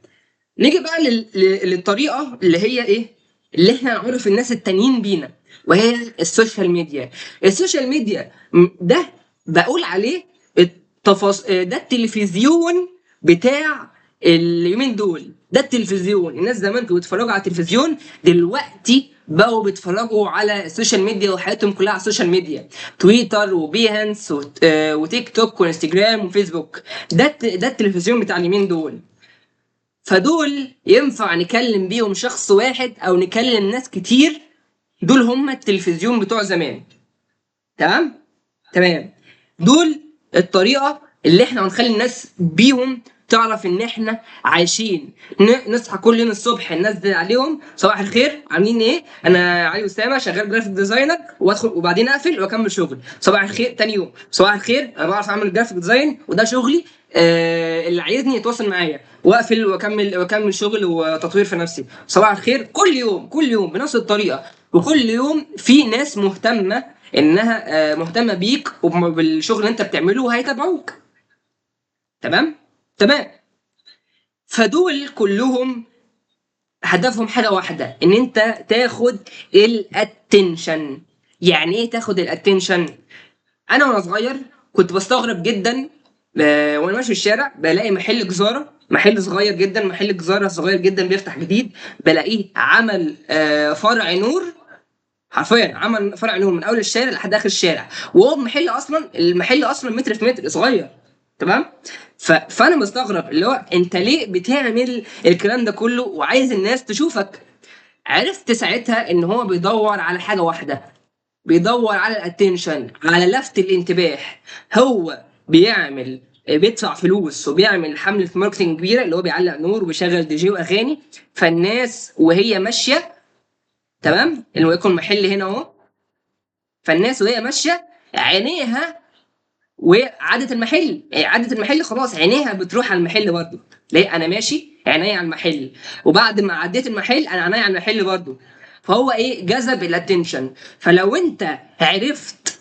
نيجي بقى للطريقه اللي هي ايه، اللي احنا نعرف الناس التانيين بينا، وهي السوشيال ميديا. السوشيال ميديا ده بقول عليه ده التلفزيون بتاع اليومين دول. ده التلفزيون. الناس زمان كانوا بيتفرجوا على التلفزيون، دلوقتي بقوا بيتفرجوا على السوشيال ميديا وحياتهم كلها على السوشيال ميديا. تويتر وبيهانس وتيك توك وانستجرام وفيسبوك. ده التلفزيون بتاع اليومين دول. فدول ينفع نكلم بيهم شخص واحد او نكلم ناس كتير. دول هم التلفزيون بتوع زمان. تمام. تمام. دول الطريقه اللي احنا هنخلي الناس بيهم تعرف ان احنا عايشين. نصحى كل يوم الصبح ننزل عليهم صباح الخير عاملين ايه، انا علي اسامه شغال جرافيك ديزاينر، وادخل وبعدين اقفل واكمل شغل. صباح الخير تاني يوم، صباح الخير انا بعرف اعمل جرافيك ديزاين وده شغلي، اللي عايزني يتواصل معايا، واقفل واكمل شغل وتطوير في نفسي. صباح الخير. كل يوم كل يوم بنفس الطريقه، وكل يوم في ناس مهتمه انها مهتمه بيك وبالشغل اللي انت بتعمله وهيتابعوك. تمام. تمام. فدول كلهم هدفهم حاجه واحده، ان انت تاخد الاتنشن. يعني ايه تاخد الاتنشن؟ انا وانا صغير كنت بستغرب جدا وانا ماشي في الشارع بلاقي محل جزاره، محل صغير جدا، محل جزاره صغير جدا بيفتح جديد، بلاقيه عمل فرع نور. حرفيا عمل فرع نور من اول الشارع لحد اخر الشارع، وهو المحل اصلا متر في متر صغير. تمام. فانا مستغرب اللي هو انت ليه بتعمل الكلام ده كله وعايز الناس تشوفك؟ عرفت ساعتها ان هو بيدور على حاجه واحده، بيدور على الاتنشن، على لفت الانتباه. هو بيدفع فلوس وبيعمل حمله ماركتنج كبيره، اللي هو بيعلق نور وبيشغل دي جي واغاني. فالناس وهي ماشيه، تمام، اللي هو يكون محل هنا اهو، فالناس وهي ماشيه عينيها، وعادة المحل، عادة المحل خلاص عينيها بتروح على المحل برضه. ليه؟ انا ماشي عينيا على المحل، وبعد ما عديت المحل انا عينيا على المحل برضه. فهو ايه؟ جذب الاتنشن. فلو انت عرفت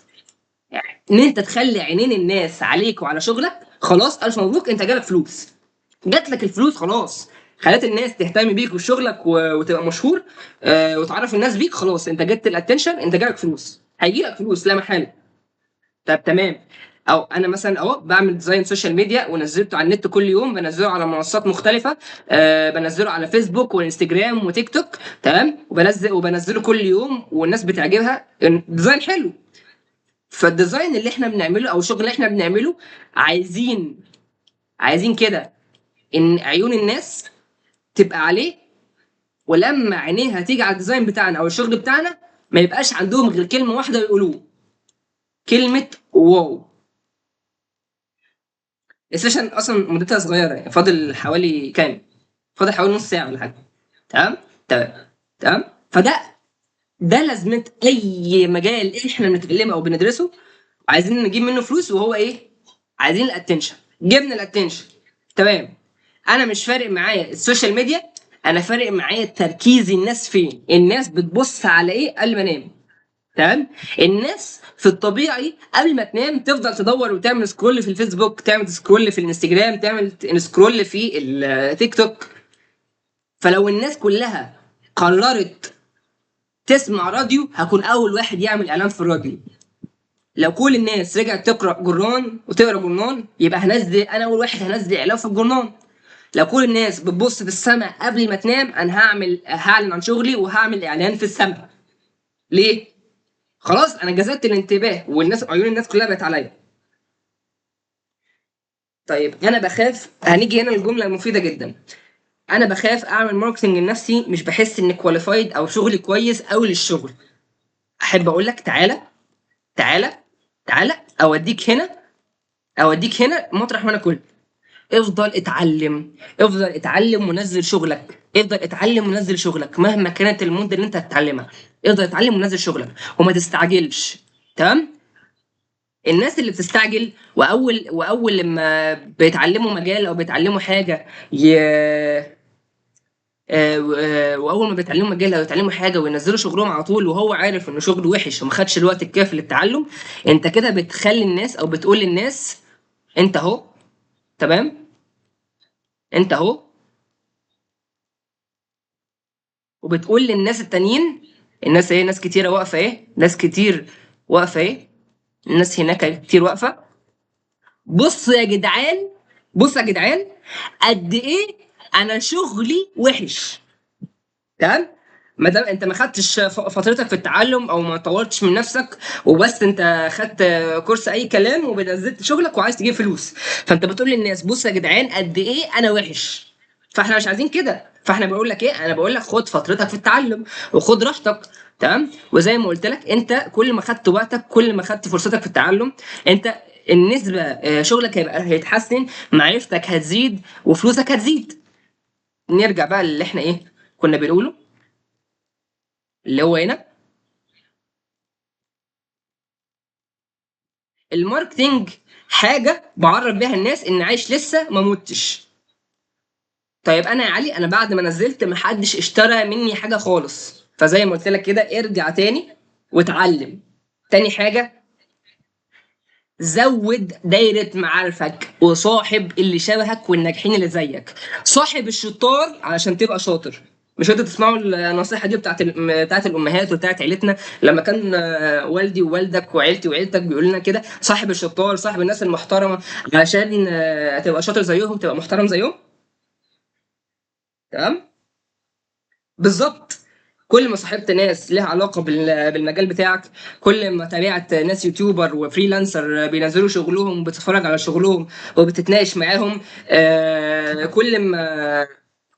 ان انت تخلي عينين الناس عليك وعلى شغلك، خلاص الف مبروك، انت جالك فلوس. جات لك الفلوس خلاص، خلت الناس تهتم بيك وشغلك وتبقى مشهور، وتعرف الناس بيك، خلاص انت جبت الاتنشن، انت جالك فلوس، هيجي لك فلوس لا محاله. طب تمام. او انا مثلا اهو بعمل ديزاين سوشيال ميديا ونزلته على النت كل يوم، بنزله على منصات مختلفه، بنزله على فيسبوك وانستجرام وتيك توك، تمام، وبنزله كل يوم والناس بتعجبها، ديزاين حلو. فالديزاين اللي احنا بنعمله او الشغل اللي احنا بنعمله، عايزين كده ان عيون الناس تبقى عليه، ولما عينيها تيجي على الديزاين بتاعنا او الشغل بتاعنا، ما يبقاش عندهم غير كلمه واحده يقولوه، كلمه واو. السيشن اصلا مدتها صغيره، يعني فاضل حوالي كام؟ فاضل حوالي نص ساعه ولا حاجه. تمام. تمام. تمام. ده لازمه اي مجال احنا بنتكلمه او بندرسه، عايزين نجيب منه فلوس، وهو ايه؟ عايزين الاتنشن. جبنا الاتنشن، تمام. انا مش فارق معايا السوشيال ميديا، انا فارق معايا تركيز الناس فين، الناس بتبص على ايه قبل ما انام. تمام. الناس في الطبيعي قبل ما تنام تفضل تدور وتعمل سكرول في الفيسبوك، تعمل سكرول في الانستجرام، تعمل سكرول في التيك توك. فلو الناس كلها قررت تسمع راديو، هكون اول واحد يعمل اعلان في الراديو. لو كل الناس رجعت تقرا جورنان وتقرا جورنان، يبقى هنزل انا اول واحد هنزل اعلان في الجورنان. لو كل الناس بتبص في السماء قبل ما تنام، انا هعلن عن شغلي وهعمل اعلان في السماء. ليه؟ خلاص انا جذبت الانتباه، والناس عيون الناس كلها بقت عليا. طيب انا بخاف، هنيجي هنا الجمله المفيده جدا. انا بخاف اعمل ماركتنج لنفسي، مش بحس اني كواليفايد او شغلي كويس قوي للشغل. احب اقول لك تعالى، تعالى، تعالى اوديك هنا مطرح ما انا كنت. افضل اتعلم، افضل اتعلم ونزل شغلك، افضل اتعلم ونزل شغلك مهما كانت المده اللي انت هتتعلمها. افضل اتعلم ونزل شغلك وما تستعجلش. تمام. الناس اللي بتستعجل، واول لما بيتعلموا مجال او بيتعلموا حاجه واول ما بيتعلموا مجال او يتعلموا حاجه وينزلوا شغلهم على طول، وهو عارف انه شغله وحش وما خدش الوقت الكافي للتعلم، انت كده بتخلي الناس او بتقول للناس انت اهو، تمام، انت اهو، وبتقول للناس التانيين، الناس ايه؟ ناس كتيره واقفه، ايه؟ ناس كتير واقفه، ايه؟ الناس هناك كتير واقفه. بصوا يا جدعان، بصوا يا جدعان، قد ايه انا شغلي وحش. تمام. ما دام انت ما خدتش فترتك في التعلم او ما طورتش من نفسك، وبس انت خدت كورس اي كلام وبنزلت شغلك وعايز تجيب فلوس، فانت بتقول للناس بصوا يا جدعان قد ايه انا وحش. فاحنا مش عايزين كده. فاحنا بقول لك ايه؟ انا بقول لك خد فترتك في التعلم وخد راحتك. تمام. وزي ما قلت لك، انت كل ما خدت وقتك، كل ما خدت فرصتك في التعلم، انت النسبة شغلك هيتحسن، معرفتك هتزيد، وفلوسك هتزيد. نرجع بقى اللي احنا ايه كنا بنقوله، اللي هو هنا الماركتينج حاجه بعرف بيها الناس ان عايش لسه ما متش. طيب انا يا علي، انا بعد ما نزلت ما حدش اشترى مني حاجه خالص، فزي ما قلت لك كده ارجع تاني واتعلم. تاني حاجه، زود دايره معارفك وصاحب اللي شبهك والناجحين اللي زيك. صاحب الشطار علشان تبقى شاطر. مش انتوا تسمعوا النصيحه دي بتاعت الامهات وبتاعت عيلتنا، لما كان والدي ووالدك وعيلتي وعيلتك بيقولوا لنا كده: صاحب الشطار، صاحب الناس المحترمه، علشان تبقى شاطر زيهم، تبقى محترم زيهم. تمام. بالظبط. كل ما صاحبت ناس لها علاقه بالمجال بتاعك، كل ما تابعت ناس يوتيوبر وفريلانسر بينزلوا شغلهم وبتتفرج على شغلهم وبتتناقش معاهم،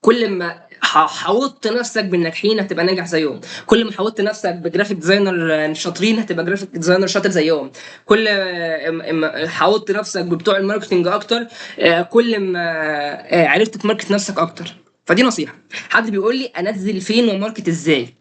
كل ما حوطت نفسك بالناجحين هتبقى ناجح زيهم. كل ما حوطت نفسك بجرافيك ديزاينر شاطرين هتبقى جرافيك ديزاينر شاطر زيهم. كل ما حوطت نفسك ببتوع الماركتنج اكتر، كل ما عرفت تماركت نفسك اكتر. فدي نصيحه. حد بيقول لي انزل فين وماركت ازاي؟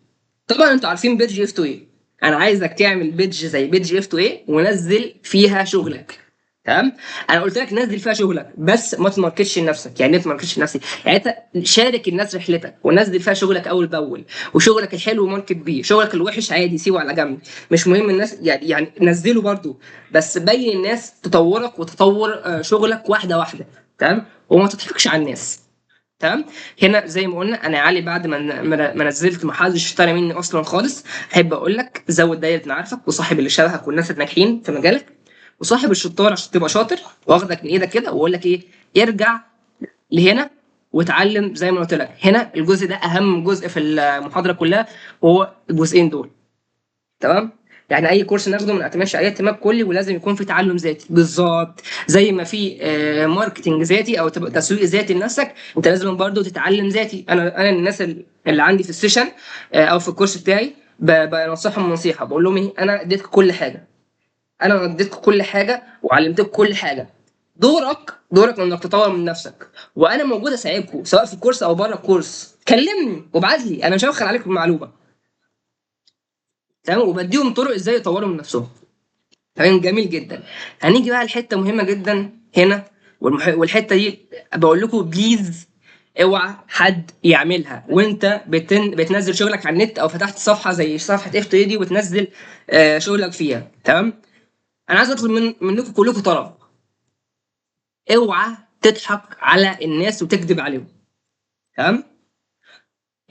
طبعا انتوا عارفين بيدج اف تو ايه. انا عايزك تعمل بيدج زي بيدج اف تو ايه ونزل فيها شغلك. تمام. انا قلت لك نزل فيها شغلك بس ما تماركتش لنفسك. يعني ايه تماركتش لنفسك؟ يعني انت شارك الناس رحلتك ونزل فيها شغلك اول باول. وشغلك الحلو ماركت بيه، شغلك الوحش عادي سيبه على جنب. مش مهم الناس يعني نزله برضو. بس بين الناس تطورك وتطور شغلك واحده واحده. تمام. وما تضحكش على الناس. تمام. هنا زي ما قلنا انا يا علي بعد ما نزلت ما حدش اشترى مني اصلا خالص. احب اقول لك زود دايره معارفك وصاحب اللي شبهك والناس الناجحين في مجالك وصاحب الشطار عشان تبقى شاطر. واخدك من ايدك كده واقول لك ايه؟ ارجع لهنا وتعلم زي ما قلت لك. هنا الجزء ده اهم جزء في المحاضره كلها وهو الجزئين دول. تمام. يعني اي كورس ناخده ما نعتمدش عليه اعتماد كلي ولازم يكون في تعلم ذاتي بالظبط. زي ما في ماركتنج ذاتي او تسويق ذاتي لنفسك، انت لازم برضو تتعلم ذاتي. انا الناس اللي عندي في السيشن او في الكورس بتاعي بنصحهم نصيحه بقول لهم ايه؟ انا اديتك كل حاجه. انا اديتك كل حاجه وعلمتك كل حاجه. دورك انك تطور من نفسك. وانا موجود اساعدكم سواء في الكورس او بره الكورس. كلمني وابعت لي، انا مش هبخل عليكم المعلومه. تمام. وبديهم طرق ازاي يطوروا من نفسهم. تمام. جميل جدا. هنيجي بقى لحته مهمه جدا هنا. والحته دي بقول لكم بليز اوعى حد يعملها وانت بتنزل شغلك على النت او فتحت صفحه زي صفحه اف تي دي وتنزل شغلك فيها. تمام. انا عايز اطلب منكم كلكم طلب. اوعى تضحك على الناس وتكذب عليهم. تمام.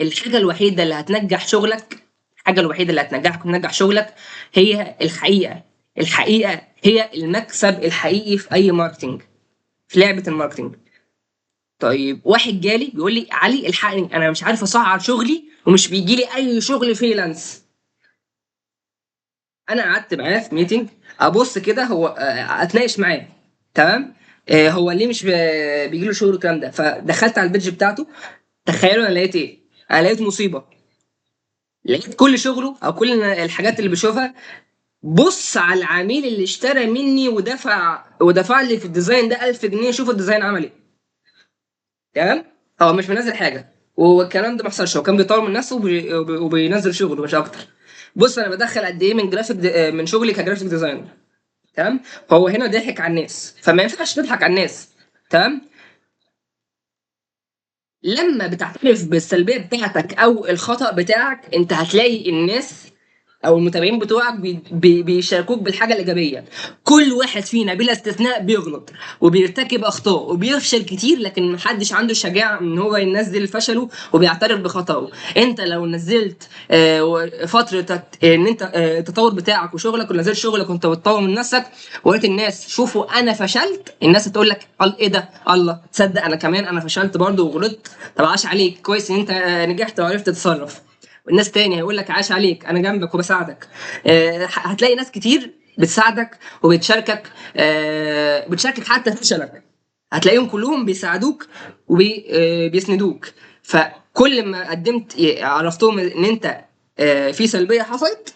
الحاجه الوحيده اللي هتنجح شغلك، الحاجه الوحيده اللي هتنجحك وتنجح شغلك هي الحقيقه. الحقيقه هي المكسب الحقيقي في اي ماركتنج، في لعبه الماركتنج. طيب واحد جالي بيقول لي علي الحقني انا مش عارف اسعر شغلي ومش بيجي لي اي شغل فريلانس. انا قعدت معاه في ميتنج ابص كده هو اتناقش معاه. تمام. هو ليه مش بيجي له شغل الكلام ده؟ فدخلت على البيدج بتاعته. تخيلوا انا لقيت ايه؟ انا لقيت مصيبه. لقيت كل شغله او كل الحاجات اللي بشوفها. بص على العميل اللي اشترى مني ودفع لي في الديزاين ده 1000 جنيه. شوف الديزاين عمل ايه. تمام. هو مش منزل حاجه والكلام ده ما حصلش. هو كان بيطور من نفسه وبينزل شغله مش اكتر. بص انا بدخل قد ايه من جرافيك من شغلي كجرافيك ديزاينر. تمام. هو هنا ضحك على الناس فما ينفعش تضحك على الناس. تمام. لما بتعترف بالسلبيه بتاعتك او الخطأ بتاعك انت هتلاقي الناس او المتابعين بتوعك بيشاركوك بالحاجه الايجابيه. كل واحد فينا بلا استثناء بيغلط وبيرتكب اخطاء وبيفشل كتير، لكن محدش عنده الشجاعه ان هو ينزل فشله وبيعترف بخطأه. انت لو نزلت فتره ان انت التطور بتاعك وشغلك ونزلت شغلك وانت بتطور من نفسك وقلت الناس شوفوا انا فشلت، الناس هتقول لك قال ايه ده؟ الله تصدق انا كمان انا فشلت برضه وغلطت. طب عاش عليك كويس ان انت نجحت وعرفت تتصرف. والناس تاني هيقول لك عاش عليك انا جنبك وبساعدك. هتلاقي ناس كتير بتساعدك وبتشاركك بتشاركك حتى في فشلك. هتلاقيهم كلهم بيساعدوك وبيسندوك. فكل ما قدمت عرفتهم ان انت في سلبيه حصلت.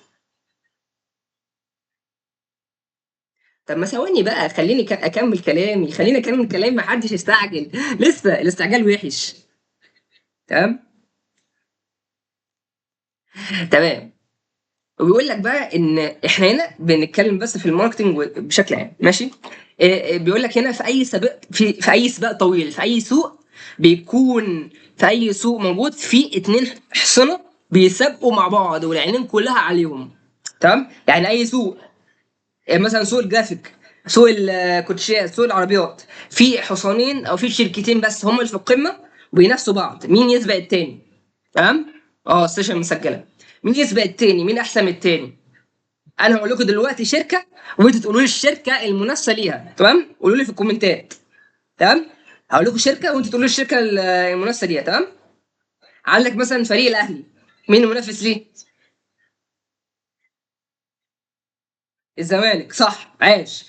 طب ما ثواني بقى خليني اكمل كلامي. خليني اكمل كلامي ما حدش يستعجل. لسه الاستعجال وحش. تمام. تمام. وبيقول لك بقى ان احنا هنا بنتكلم بس في الماركتنج بشكل عام ماشي. بيقول لك هنا في اي سباق في اي سباق طويل في اي سوق بيكون في اي سوق موجود في اتنين حصنه بيسابقوا مع بعض والعينين كلها عليهم. تمام. يعني اي سوق مثلا سوق الجرافيك، سوق الكوتشيات، سوق العربيات، في حصانين او في شركتين بس هم اللي في القمه وبينافسوا بعض مين يسبق التاني. تمام. السيشن مسجله. مين يسبق التاني؟ مين احسن من التاني؟ انا هقول لكم دلوقتي شركه وانتوا تقولوا لي الشركه المنافسه ليها. تمام. قولوا لي في الكومنتات. تمام. هقول لكم شركه وانتوا تقولوا لي الشركه المنافسه ليها. تمام. عندك مثلا فريق الاهلي، مين المنافس ليه؟ الزمالك. صح عاش.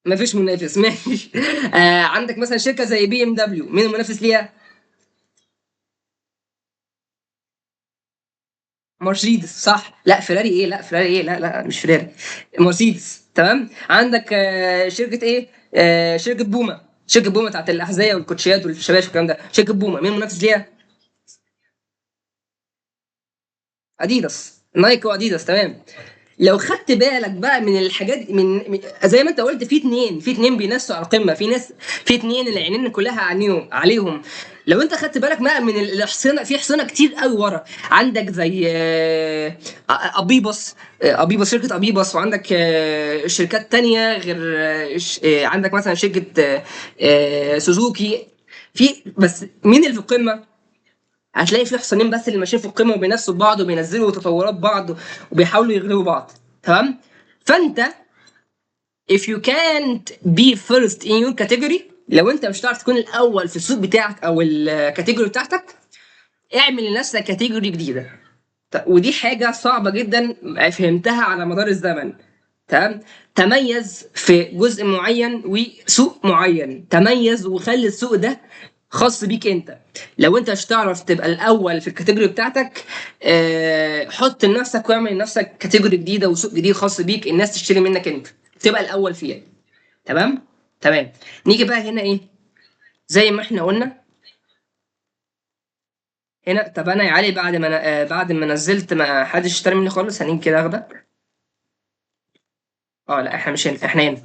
مفيش منافس. ماشي. عندك مثلا شركه زي بي ام دبليو، مين المنافس ليها؟ مرسيدس صح. لا فيراري ايه، لا فيراري ايه، لا لا مش فيراري، مرسيدس. تمام. عندك شركه ايه، شركه بوما. شركه بوما بتاعت الاحذيه والكوتشيات والشباشب والكلام ده، شركه بوما مين المنافس ليها؟ اديداس، نايك واديداس. تمام. لو خدت بالك بقى من الحاجات زي ما انت قلت، في اتنين بينافسوا على القمه، في ناس، في اتنين العينين كلها عليهم. لو انت خدت بالك بقى من الاحصنه، في حصنه كتير قوي ورا. عندك زي ابيبوس، ابيبوس، شركه ابيبوس. وعندك شركات تانية غير عندك مثلا شركه سوزوكي. بس مين اللي في القمه؟ هتلاقي في حصانين بس اللي ماشيين في القمه وبينافسوا بعض وبينزلوا تطورات بعض وبيحاولوا يغلبوا بعض. تمام. فانت if you can't be first in your category، لو انت مش هتعرف تكون الاول في السوق بتاعك او الكاتيجوري بتاعتك، اعمل لنفسك كاتيجوري جديده. ودي حاجه صعبه جدا، فهمتها على مدار الزمن. تمام. تميز في جزء معين وسوق معين، تميز وخلي السوق ده خاص بيك انت. لو انت مش هتعرف تبقى الاول في الكاتيجوري بتاعتك، حط لنفسك واعمل لنفسك كاتيجوري جديده وسوق جديد خاص بيك، الناس تشتري منك انت، تبقى الاول فيها. تمام. تمام. نيجي بقى هنا ايه، زي ما احنا قلنا هنا. طب انا يا علي بعد ما أنا بعد ما نزلت ما حدش اشترى مني خالص، هنيجي كده اخدك. اه لا احنا مش هنا، احنا هنا.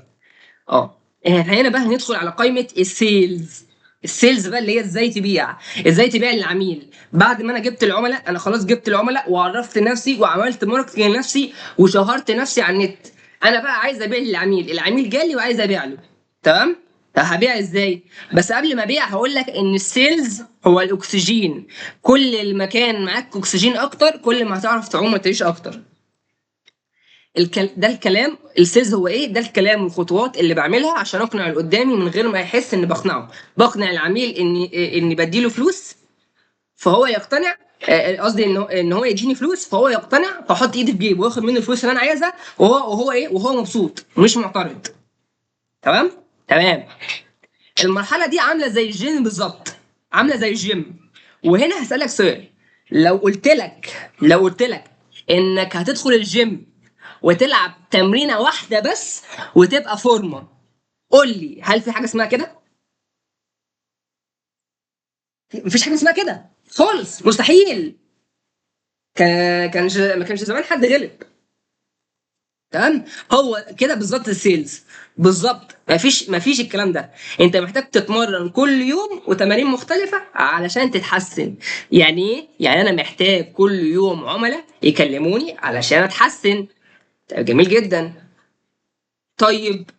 اه احنا هنا بقى هندخل على قائمه السيلز. السيلز بقى اللي هي ازاي تبيع، ازاي تبيع للعميل. بعد ما انا جبت العملاء، انا خلاص جبت العملاء وعرفت نفسي وعملت ماركتنج لنفسي وشهرت نفسي على النت. انا بقى عايز ابيع للعميل، العميل جالي وعايز ابيع له. تمام. طب هبيع ازاي؟ بس قبل ما ابيع هقول لك ان السيلز هو الاكسجين. كل المكان معاك اكسجين اكتر، كل ما هتعرف تعوم وتعيش اكتر. ده الكلام. السيلز هو ايه؟ ده الكلام والخطوات اللي بعملها عشان اقنع اللي قدامي من غير ما يحس اني بقنعه. بقنع العميل اني بديله فلوس فهو يقتنع. قصدي ان هو يديني فلوس فهو يقتنع، فاحط ايدي في جيبه وياخد مني الفلوس اللي انا عايزها، وهو ايه، وهو مبسوط ومش معترض. تمام. تمام. المرحله دي عامله زي الجيم بالظبط، عامله زي الجيم. وهنا هسالك سؤال. لو قلت لك انك هتدخل الجيم وتلعب تمرينه واحده بس وتبقى فورمه، قول لي هل في حاجه اسمها كده؟ مفيش حاجه اسمها كده خالص، مستحيل. ما كانش زمان حد غلب. تمام. هو كده بالظبط السيلز، بالظبط. ما فيش الكلام ده. انت محتاج تتمرن كل يوم وتمارين مختلفه علشان تتحسن. يعني ايه؟ يعني انا محتاج كل يوم عملاء يكلموني علشان اتحسن. طيب جميل جدا. طيب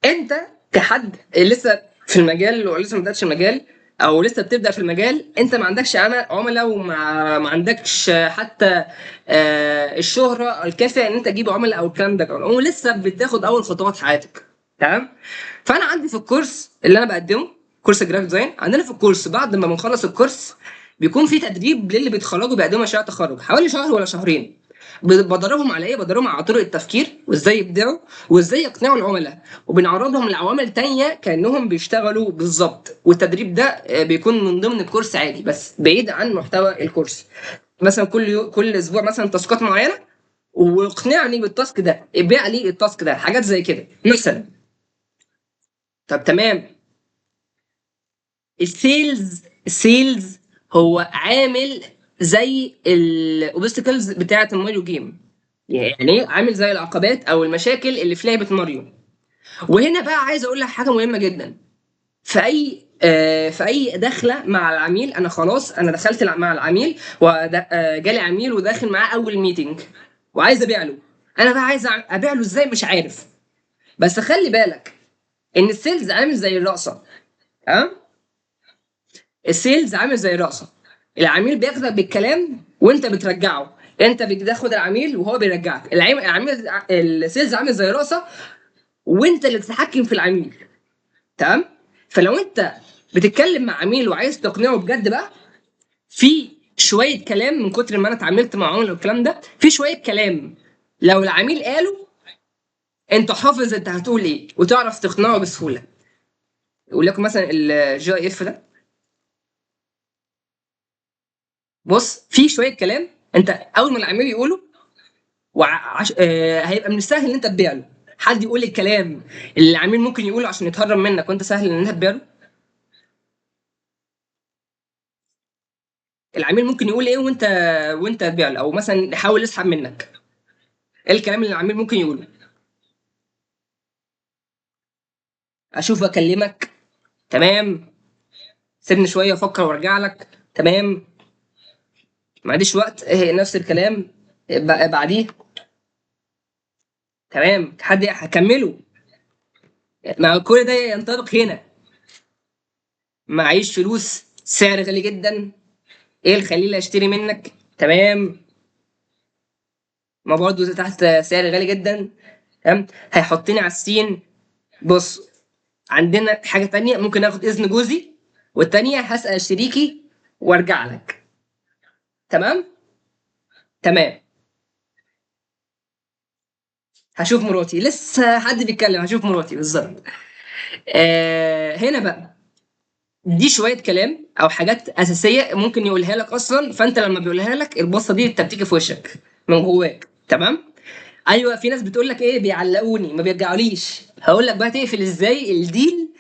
انت كحد لسه في المجال ولسه ما بداتش المجال، او لسه بتبدا في المجال، انت ما عندكش عملاء، وما عندكش حتى الشهره الكافيه ان انت تجيب عملاء او الكلام ده كله، ولسه بتاخد اول خطوات في حياتك. تمام. فانا عندي في الكورس اللي انا بقدمه، كورس جرافيك ديزاين، عندنا في الكورس بعد ما بنخلص الكورس بيكون في تدريب للي بيتخرجوا بيقدموا مشاريع تخرج حوالي شهر ولا شهرين. بدربهم على ايه؟ بدربهم على طرق التفكير وازاي يبدعوا وازاي يقنعوا العملاء، وبنعرضهم لعوامل تانية كانهم بيشتغلوا بالظبط. والتدريب ده بيكون من ضمن الكورس عادي بس بعيد عن محتوى الكورس. مثلا كل اسبوع مثلا تاسكات معينه، واقنعني بالتاسك ده، ابيع لي التاسك ده، حاجات زي كده مثلا. طب تمام. السيلز هو عامل زي الاوبستكلز بتاعه الماريو جيم. يعني ايه؟ عامل زي العقبات او المشاكل اللي في لعبه ماريو. وهنا بقى عايز اقول لك حاجه مهمه جدا. في اي دخله مع العميل، انا خلاص انا دخلت مع العميل وجالي عميل وداخل معاه اول ميتنج وعايز ابيع له. انا بقى عايز ابيع له ازاي؟ مش عارف. بس خلي بالك ان السيلز عامل زي الرقصه. ها؟ السيلز عامل زي الرقصه. العميل بياخدك بالكلام وانت بترجعه، انت بتاخد العميل وهو بيرجعك. السيلز عامل زي رقصه وانت اللي بتتحكم في العميل. تمام. فلو انت بتتكلم مع عميل وعايز تقنعه بجد بقى، في شويه كلام من كتر ما انا اتعاملت مع عملاء والكلام ده، في شويه كلام لو العميل قاله انت حافظ انت هتقول ايه وتعرف تقنعه بسهوله. يقول لكم مثلا الجي اف ده، بص في شويه كلام انت اول ما العميل يقوله هيبقى من السهل ان انت تبيع له. حد يقول الكلام اللي العميل ممكن يقوله عشان يتهرب منك وانت سهل ان انت تبيع له. العميل ممكن يقول ايه وانت تبيع له، او مثلا يحاول يسحب منك. ايه الكلام اللي العميل ممكن يقوله؟ اشوف اكلمك. تمام. سيبني شويه افكر وارجع لك. تمام. ما عنديش وقت. إيه نفس الكلام. بعديه. تمام. حد هكمله. مع كل ده ينطبق هنا. معيش فلوس، سعر غالي جدا. ايه اللي يخليني اشتري منك؟ تمام. ما برضه تحت سعر غالي جدا. تمام. هيحطني على السين. بص، عندنا حاجه تانية، ممكن اخد اذن جوزي، والتانية هسأل شريكي وارجع لك. تمام. تمام. هشوف مراتي، لسه حد بيتكلم، هشوف مراتي بالظبط. هنا بقى، دي شويه كلام او حاجات اساسيه ممكن يقولها لك اصلا، فانت لما بيقولها لك البصه دي انت بتيجي في وشك من جواك. تمام. ايوه، في ناس بتقول لك ايه، بيعلقوني ما بيرجعوليش. هقول لك بقى تقفل ازاي الديل،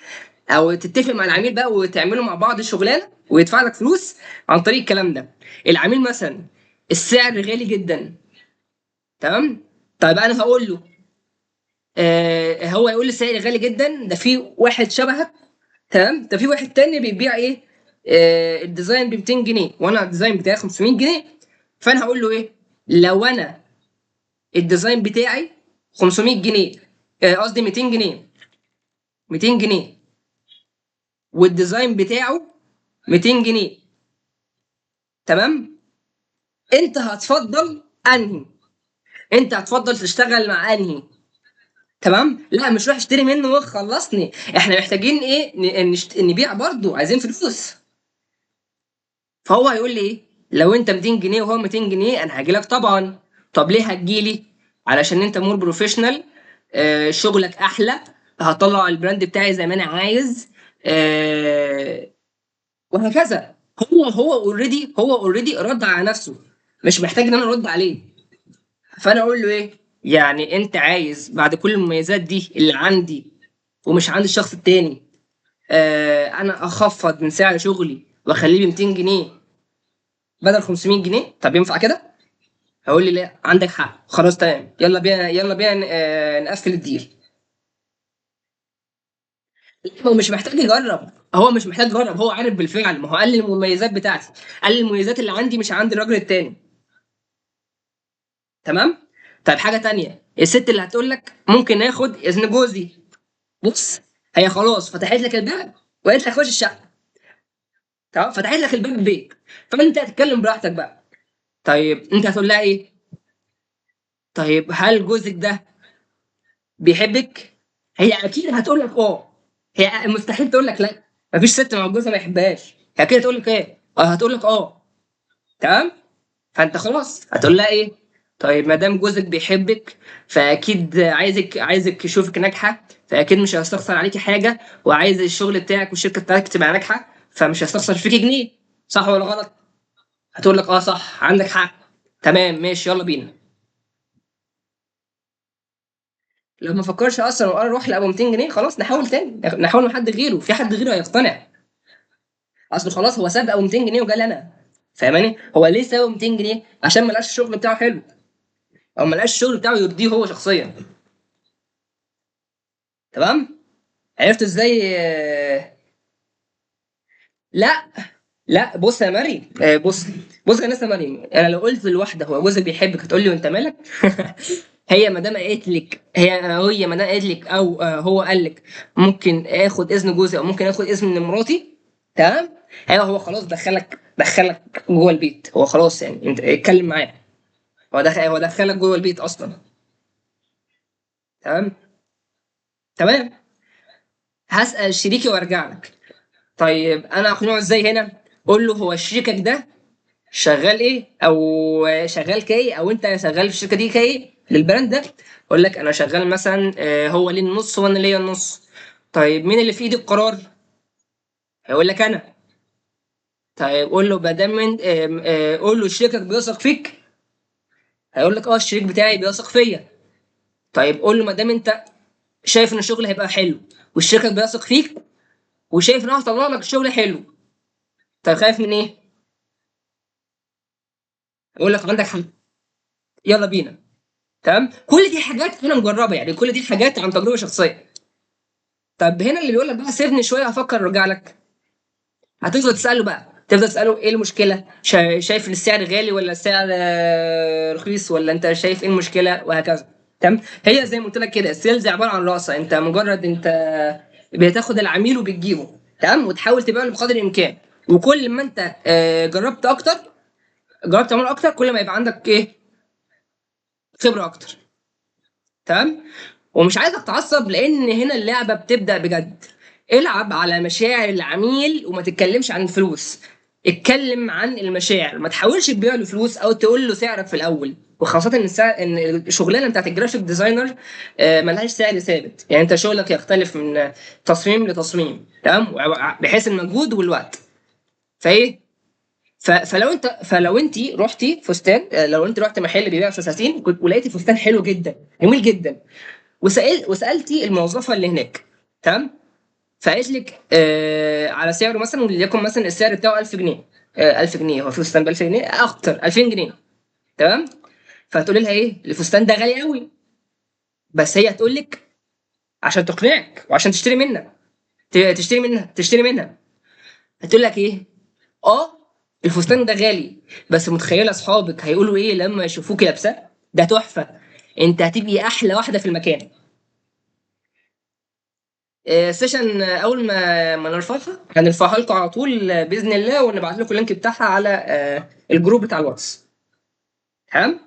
او تتفق مع العميل بقى وتعملوا مع بعض شغلانه ويدفع لك فلوس عن طريق الكلام ده. العميل مثلا السعر غالي جدا. تمام. طيب انا هقول له، هو يقول لي السعر غالي جدا، ده في واحد شبهك. تمام. ده في واحد تاني بيبيع ايه، الديزاين ب 200 جنيه، وانا الديزاين بتاعي 500 جنيه. فانا هقول له ايه، لو انا الديزاين بتاعي 500 جنيه، قصدي 200 جنيه، 200 جنيه، والديزاين بتاعه 200 جنيه. تمام. انت هتفضل انهي؟ انت هتفضل تشتغل مع انهي؟ تمام. لا مش روح اشتري منه وخلصني، احنا محتاجين ايه، نبيع برضو، عايزين فلوس. فهو هيقول لي ايه، لو انت 200 جنيه وهو 200 جنيه انا هاجي لك طبعا. طب ليه هتجيلي؟ علشان انت مور بروفيشنال، شغلك احلى، هطلع البراند بتاعي زي ما انا عايز، آه وهكذا. هو اوريدي رد على نفسه، مش محتاج ان انا ارد عليه. فانا اقول له ايه، يعني انت عايز بعد كل المميزات دي اللي عندي ومش عند الشخص التاني، انا اخفض من سعر شغلي واخليه ب 200 جنيه بدل 500 جنيه؟ طب ينفع كده؟ هقول لي لا، عندك حق، خلاص تمام، يلا بينا يلا بينا نقفل الديل. هو مش محتاج يجرب، هو مش محتاج يجرب، هو عارف بالفعل، ما هو قال لي المميزات بتاعتي، قال لي المميزات اللي عندي مش عند الراجل التاني. تمام. طيب حاجه تانية، الست اللي هتقول لك ممكن اخد اذن جوزي. بص، هي خلاص فتحت لك الباب وقالت لك خش الشقه. تمام، فتحت لك الباب البيت، فانت هتتكلم براحتك بقى. طيب انت هتقول لها ايه؟ طيب هل جوزك ده بيحبك؟ هي اكيد هتقول لك اه. هي مستحيل تقول لك لا. مفيش ست مع جوزها ما يحبهاش، هي اكيد هتقول لك ايه، هتقول لك اه. تمام. فانت خلاص هتقول لها ايه، طيب ما دام جوزك بيحبك فاكيد عايزك يشوفك ناجحه، فاكيد مش هيستخسر عليكي حاجه، وعايز الشغل بتاعك والشركه بتاعتك تبقى ناجحه، فمش هيستخسر فيكي جنيه. صح ولا غلط؟ هتقول لك اه صح، عندك حق. تمام ماشي، يلا بينا. لو ما فكرش اصلا وقال روح لابو 200 جنيه، خلاص نحاول تاني، نحاول مع حد غيره، في حد غيره هيقتنع. اصل خلاص هو ساب ابو 200 جنيه وجالي انا. فاهماني؟ هو ليه ساب ابو 200 جنيه؟ عشان ما لقاش الشغل بتاعه حلو، او ما لقاش الشغل بتاعه يرضيه هو شخصيا. تمام. عرفت ازاي؟ لا. لا بص يا مريم، بص يا ناس يا مريم، انا لو قلت لواحده هو جوزك بيحبك هتقول لي وانت مالك؟ هي ما دام قالت لك، هي ما دام قالت لك، او هو قال لك ممكن اخد اذن جوزي او ممكن اخد اذن مراتي. تمام. هو خلاص دخلك جوه البيت، هو خلاص يعني انت اتكلم معاه. هو دخلك جوه البيت اصلا. تمام. تمام. هسأل شريكي وارجع لك. طيب انا اقنعه ازاي هنا؟ قول له هو شريكك ده شغال ايه، او شغال كايه، او انت شغال في الشركه دي كايه للبراند ده. اقول لك انا شغال مثلا، هو ليه النص وانا ليا النص. طيب مين اللي في ايدي القرار؟ هيقول لك انا. طيب قول له بدل من قول له شريكك بيثق فيك. هيقول لك الشريك بتاعي بيثق فيا. طيب قول له ما دام انت شايف ان الشغل هيبقى حلو والشركه بيثق فيك وشايف ان انا هطلع لك الشغل حلو، طيب خايف من ايه؟ يقول لك عندك حق، يلا بينا. تمام، كل دي حاجات انا مجربها، يعني كل دي حاجات عن تجربه شخصيه. طب هنا اللي بيقول لك بقى سيبني شويه هفكر ارجع لك، هتفضل تساله بقى، تفضل تساله ايه المشكله، شايف ان السعر غالي ولا السعر رخيص، ولا انت شايف ايه المشكله، وهكذا. تمام، هي زي ما قلت لك كده السيلز عباره عن رقصه، انت مجرد انت بتاخد العميل وبتجيبه، تمام، وتحاول تبيعه بقدر الامكان. وكل ما انت جربت اكتر، جربت تعمل اكتر، كل ما يبقى عندك ايه، خبره اكتر. تمام، ومش عايزك تعصب لان هنا اللعبه بتبدا بجد. العب على مشاعر العميل وما تتكلمش عن الفلوس، اتكلم عن المشاعر، ما تحاولش تبيع له فلوس او تقول له سعرك في الاول، وخاصه ان ان الشغلانه بتاعت الجرافيك ديزاينر ملهاش سعر ثابت، يعني انت شغلك يختلف من تصميم لتصميم، تمام، بحيث المجهود والوقت. فايه، فلو انت رحتي فستان، لو انت رحت محل بيبيع فساتين ولقيتي فستان حلو جدا جميل جدا، وسالتي الموظفه اللي هناك، تمام، فقالت لك على سعره مثلا، وليكن مثلا السعر بتاعه 1000 جنيه، 1000 جنيه، هو في فستان ب 1000 جنيه اكتر 2000 جنيه، تمام، فهتقولي لها ايه الفستان ده غالي قوي، بس هي هتقول لك عشان تقنعك وعشان تشتري منك، تشتري منها هتقول لك ايه، اه الفستان ده غالي، بس متخيله اصحابك هيقولوا ايه لما يشوفوك لابسه؟ ده تحفه، انت هتبقي احلى واحده في المكان. سيشن اول ما نرفعها هنرفعها لكم على طول باذن الله، ونبعت لكم اللينك بتاعها على الجروب بتاع الواتس. تمام،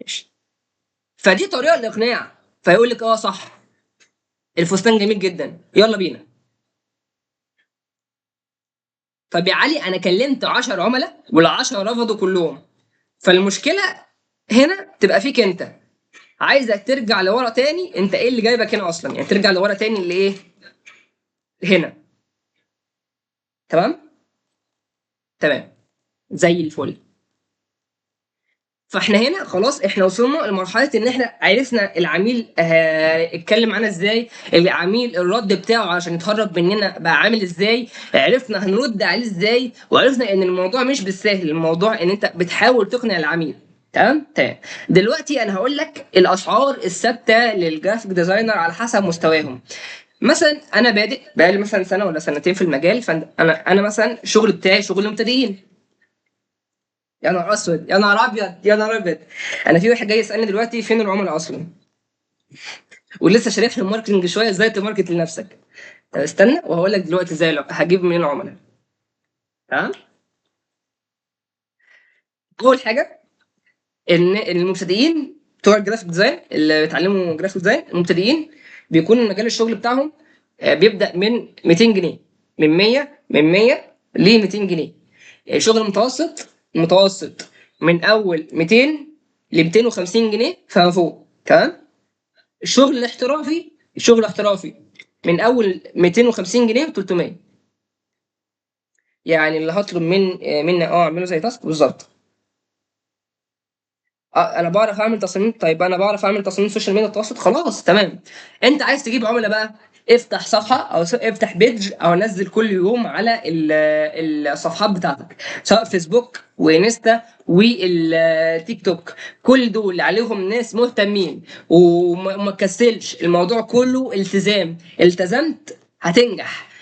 ماشي. فدي طريقه للاقناع، فيقول لك اه صح الفستان جميل جدا، يلا بينا. طب يا علي انا كلمت 10 عملاء وال10 رفضوا كلهم، فالمشكله هنا تبقى فيك انت، عايزك ترجع لورا تاني، انت ايه اللي جايبك هنا اصلا، يعني ترجع لورا تاني اللي ايه هنا. تمام، تمام، زي الفل. فاحنا هنا خلاص احنا وصلنا لمرحله ان احنا عرفنا العميل اتكلم معانا ازاي، العميل الرد بتاعه عشان يتهرب مننا بقى عامل ازاي، عرفنا هنرد عليه ازاي، وعرفنا ان الموضوع مش بالسهل، الموضوع ان انت بتحاول تقنع العميل. تمام، تمام. دلوقتي انا هقول لك الاسعار الثابته للجرافيك ديزاينر على حسب مستواهم. مثلا انا بادئ بقالي مثلا سنه ولا سنتين في المجال، فانا مثلا الشغل بتاعي شغل مبتدئين. يا نهار اسود، يا نهار ابيض، يا نهار ابيض. انا في واحد جاي يسالني دلوقتي فين العملاء اصلا، ولسه شارح له ماركتنج شويه ازاي تماركت لنفسك. طب استنى وهقول لك دلوقتي ازاي هجيب منين العملاء. تمام، اول حاجه ان المبتدئين بتوع الجرافيك ديزاين اللي بيتعلموا جرافيك ديزاين المبتدئين بيكون مجال الشغل بتاعهم بيبدا من 200 جنيه، من 100 ل 200 جنيه. الشغل المتوسط من اول 200 ل 250 جنيه فما فوق. تمام، الشغل الاحترافي من اول 250 جنيه ل 300. يعني اللي هطلب مني اعمله زي تاسك بالظبط. انا بعرف اعمل تصميم، طيب انا بعرف اعمل تصميم سوشيال ميديا متوسط، خلاص تمام. انت عايز تجيب عملاء بقى، افتح صفحه او افتح بيج او نزل كل يوم على الصفحات بتاعتك، سواء فيسبوك وانستا والتيك توك، كل دول عليهم ناس مهتمين، وما تكسلش، الموضوع كله التزام، التزمت هتنجح.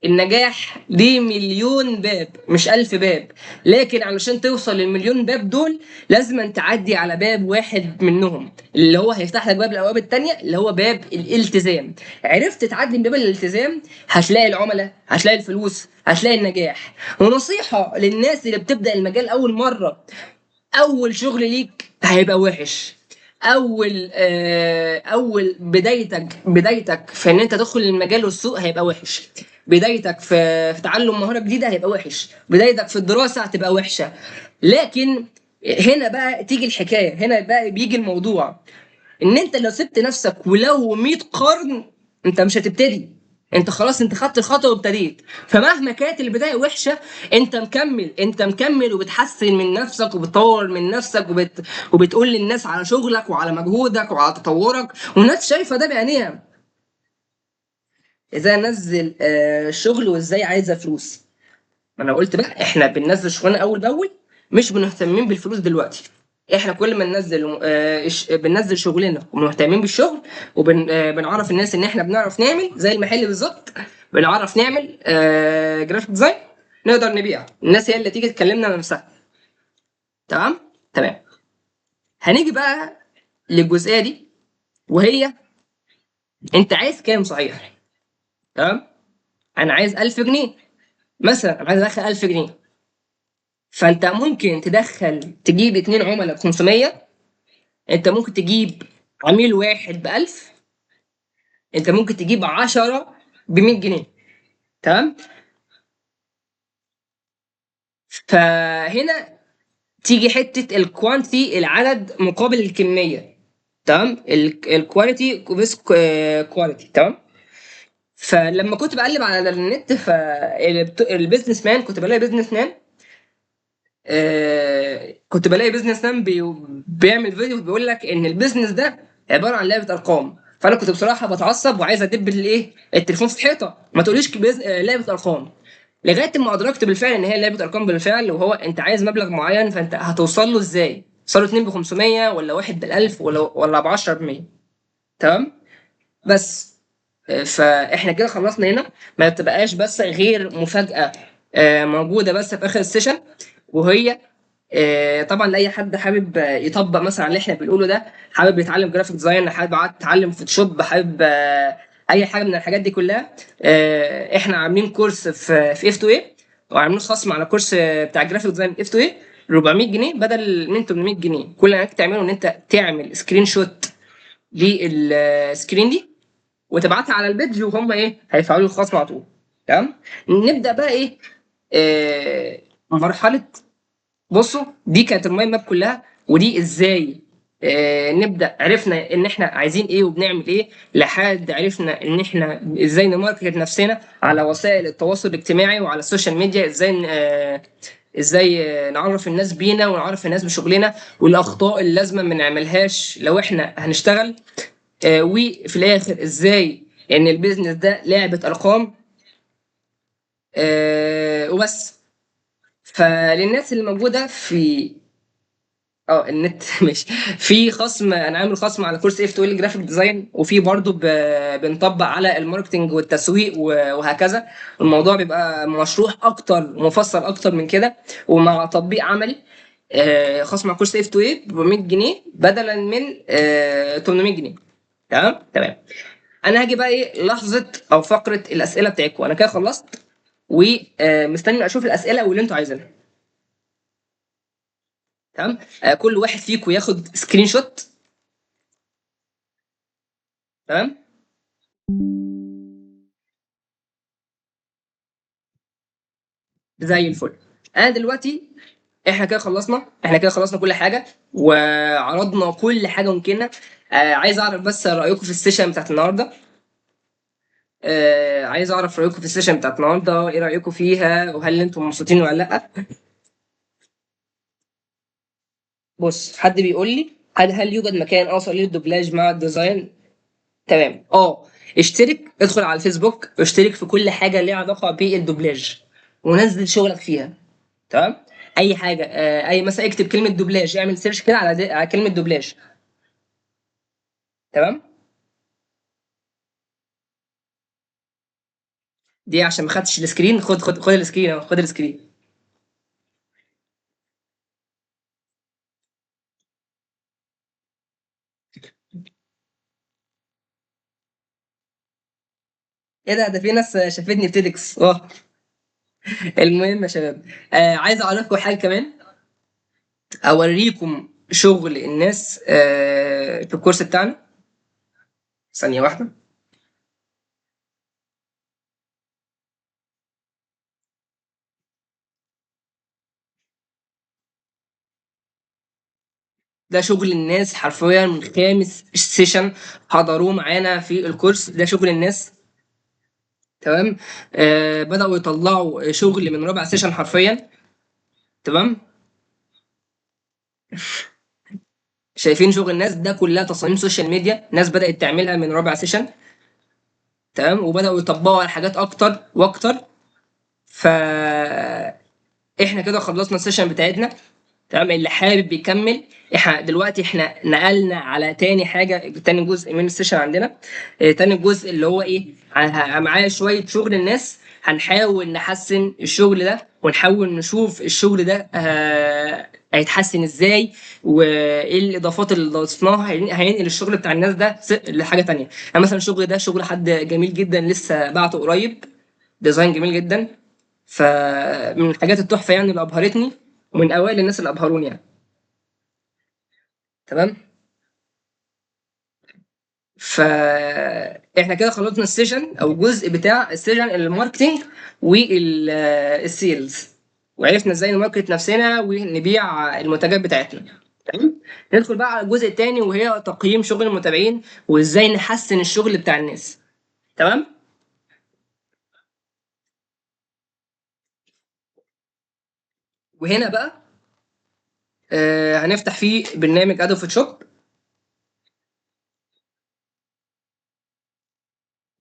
النجاح ليه مليون باب مش 1000 باب، لكن علشان توصل للمليون باب دول لازم أن تعدي على باب واحد منهم اللي هو هيفتح لك باب الأبواب التانية اللي هو باب الالتزام. عرفت تعدي من باب الالتزام هتلاقي العملاء، هتلاقي الفلوس، هتلاقي النجاح. ونصيحة للناس اللي بتبدأ المجال أول مرة، أول شغل ليك هيبقى وحش، اول بدايتك في ان انت تدخل المجال والسوق هيبقى وحش، بدايتك في تعلم مهارة جديدة هيبقى وحش، بدايتك في الدراسة هتبقى وحشة. لكن هنا بقى تيجي الحكاية، هنا بقى بيجي الموضوع ان انت لو سبت نفسك ولو 100 قرن انت مش هتبتدي. انت خلاص انت خدت الخطوه وابتديت. فمهما كانت البدايه وحشه، انت مكمل وبتحسن من نفسك وبتطور من نفسك وبتقول للناس على شغلك وعلى مجهودك وعلى تطورك، والناس شايفه ده بعينيها. ازاي انزل شغل وازاي عايزه فلوس؟ ما انا قلت بقى احنا بننزل شغلنا اول باول، مش مهتمين بالفلوس دلوقتي. احنا كل ما ننزل بننزل شغلنا ومهتمين بالشغل، وبنعرف الناس ان احنا بنعرف نعمل زي المحل بالظبط، بنعرف نعمل جرافيك ديزاين، نقدر نبيع، الناس هي اللي تيجي تكلمنا عن نفسها. تمام. تمام. هنيجي بقى للجزئيه دي، وهي انت عايز كام صحيح؟ تمام. انا عايز 1000 جنيه مثلا، انا عايز ادخل 1000 جنيه. فانت ممكن تجيب اتنين عملاء ب 500، انت ممكن تجيب عميل واحد ب 1000، انت ممكن تجيب 10 ب 100 جنيه. تمام. فهنا تيجي حته الكوانتي، العدد مقابل الكميه. تمام. الكواليتي بس كواليتي. تمام. فلما كنت بقلب على النت، فالبيزنس مان كنت بلاقي بيزنس مان كنت بلاقي بيزنس مان بيعمل فيديو بيقول لك ان البيزنس ده عباره عن لعبه ارقام. فانا كنت بصراحه بتعصب وعايز ادب الايه التليفون في الحيطه، ما تقوليش لعبه ارقام. لغايه ما ادركت بالفعل ان هي لعبه ارقام بالفعل، وهو انت عايز مبلغ معين، فانت هتوصل له ازاي؟ توصل له 2 ب 500 ولا واحد ب 1000 ولا ب 10 ب 100. تمام. بس فاحنا كده خلصنا هنا. ما تبقاش بس غير مفاجاه موجوده بس في اخر السيشن، وهي طبعا لاي حد حابب يطبق مثلا على اللي احنا بنقوله ده، حابب يتعلم جرافيك ديزاين، حابب يتعلم فوتوشوب، حابب اي حاجه من الحاجات دي كلها. احنا عاملين كورس في اف 2 اي، وعاملين خصم على كورس بتاع جرافيك ديزاين اف 2 اي 400 جنيه بدل من 800 جنيه. كل اللي انك تعمله ان انت تعمل سكرين شوت للسكرين دي وتبعتها على البيدج، وهم ايه هيفعلوا الخصم على طول. تمام. نبدا بقى ايه مرحله. بصوا، دي كانت المايند ماب كلها، ودي ازاي نبدا. عرفنا ان احنا عايزين ايه وبنعمل ايه، لحد عرفنا ان احنا ازاي نماركت نفسنا على وسائل التواصل الاجتماعي وعلى السوشيال ميديا، ازاي نعرف الناس بينا ونعرف الناس بشغلنا، والاخطاء اللي لازم ما نعملهاش لو احنا هنشتغل. وفي الاخر ازاي ان البيزنس ده لعبه ارقام وبس. فللناس اللي موجوده في النت ماشي، في خصم، انا عامل خصم على كورس اف 2 جرافيك ديزاين، وفي برضه بنطبق على الماركتنج والتسويق وهكذا. الموضوع بيبقى مشروح اكتر، مفصل اكتر من كده، ومع تطبيق عملي. خصم على كورس اف 2 ب 100 جنيه بدلا من 800 جنيه. تمام. تمام. انا هاجي بقى ايه لحظه او فقره الاسئله بتاعتكم. انا كده خلصت، ومستني اشوف الاسئله واللي انتوا عايزينها. تمام. كل واحد فيكم ياخد سكرين شوت. تمام. زي الفل. انا دلوقتي احنا كده خلصنا كل حاجه، وعرضنا كل حاجه ممكنه. عايز اعرف بس رايكم في السيشن بتاعت النهارده. عايز اعرف رايكم في السيشن بتاعت النهارده، ايه رايكم فيها، وهل انتم مبسوطين ولا لا؟ بص، حد بيقول لي هل يوجد مكان اوصل للدوبلاج مع الديزاين؟ تمام. اشترك، ادخل على الفيسبوك، اشترك في كل حاجه ليها علاقه بالدوبلاج، ونزل شغلك فيها. تمام. اي حاجه، اي مثلا اكتب كلمه دوبلاج، اعمل سيرش كده على كلمه دوبلاج. تمام. دي عشان ما خدتش السكرين، خد السكرين اهو، خد السكرين. ايه ده في ناس شافتني في تيدكس. المهم يا شباب، عايز اعرفكم حاجه كمان، اوريكم شغل الناس في الكورس بتاعنا. ثانيه واحده. ده شغل الناس حرفيا من خامس سيشن حضروه معانا في الكورس. ده شغل الناس. تمام. بدأوا يطلعوا شغل من ربع سيشن حرفيا. تمام. شايفين شغل الناس ده كلها تصاميم سوشيال ميديا، ناس بدأت تعملها من ربع سيشن. تمام، وبدأوا يطبقوا على حاجات اكتر واكتر. ف احنا كده خلصنا السيشن بتاعتنا. تمام، اللي حابب يكمل، احنا دلوقتي نقلنا على تاني حاجه، تاني جزء من السيشن عندنا. تاني جزء اللي هو ايه، معايا شويه شغل الناس، هنحاول نحسن الشغل ده، ونحاول نشوف الشغل ده هيتحسن ازاي، وايه الاضافات اللي ضفناها هينقل الشغل بتاع الناس ده لحاجه تانية. يعني مثلا الشغل ده شغل حد جميل جدا لسه بعته قريب، ديزاين جميل جدا. فمن الحاجات التحفه يعني اللي ابهرتني، ومن اوائل الناس اللي ابهروني يعني. تمام. فاحنا كده خلصنا السيشن او الجزء بتاع السيشن الماركتينج والسيلز، وعرفنا ازاي نماركت نفسنا ونبيع المنتجات بتاعتنا. تمام. ندخل بقى على الجزء الثاني، وهي تقييم شغل المتابعين وازاي نحسن الشغل بتاع الناس. تمام. وهنا بقى هنفتح فيه برنامج ادو فوتوشوب،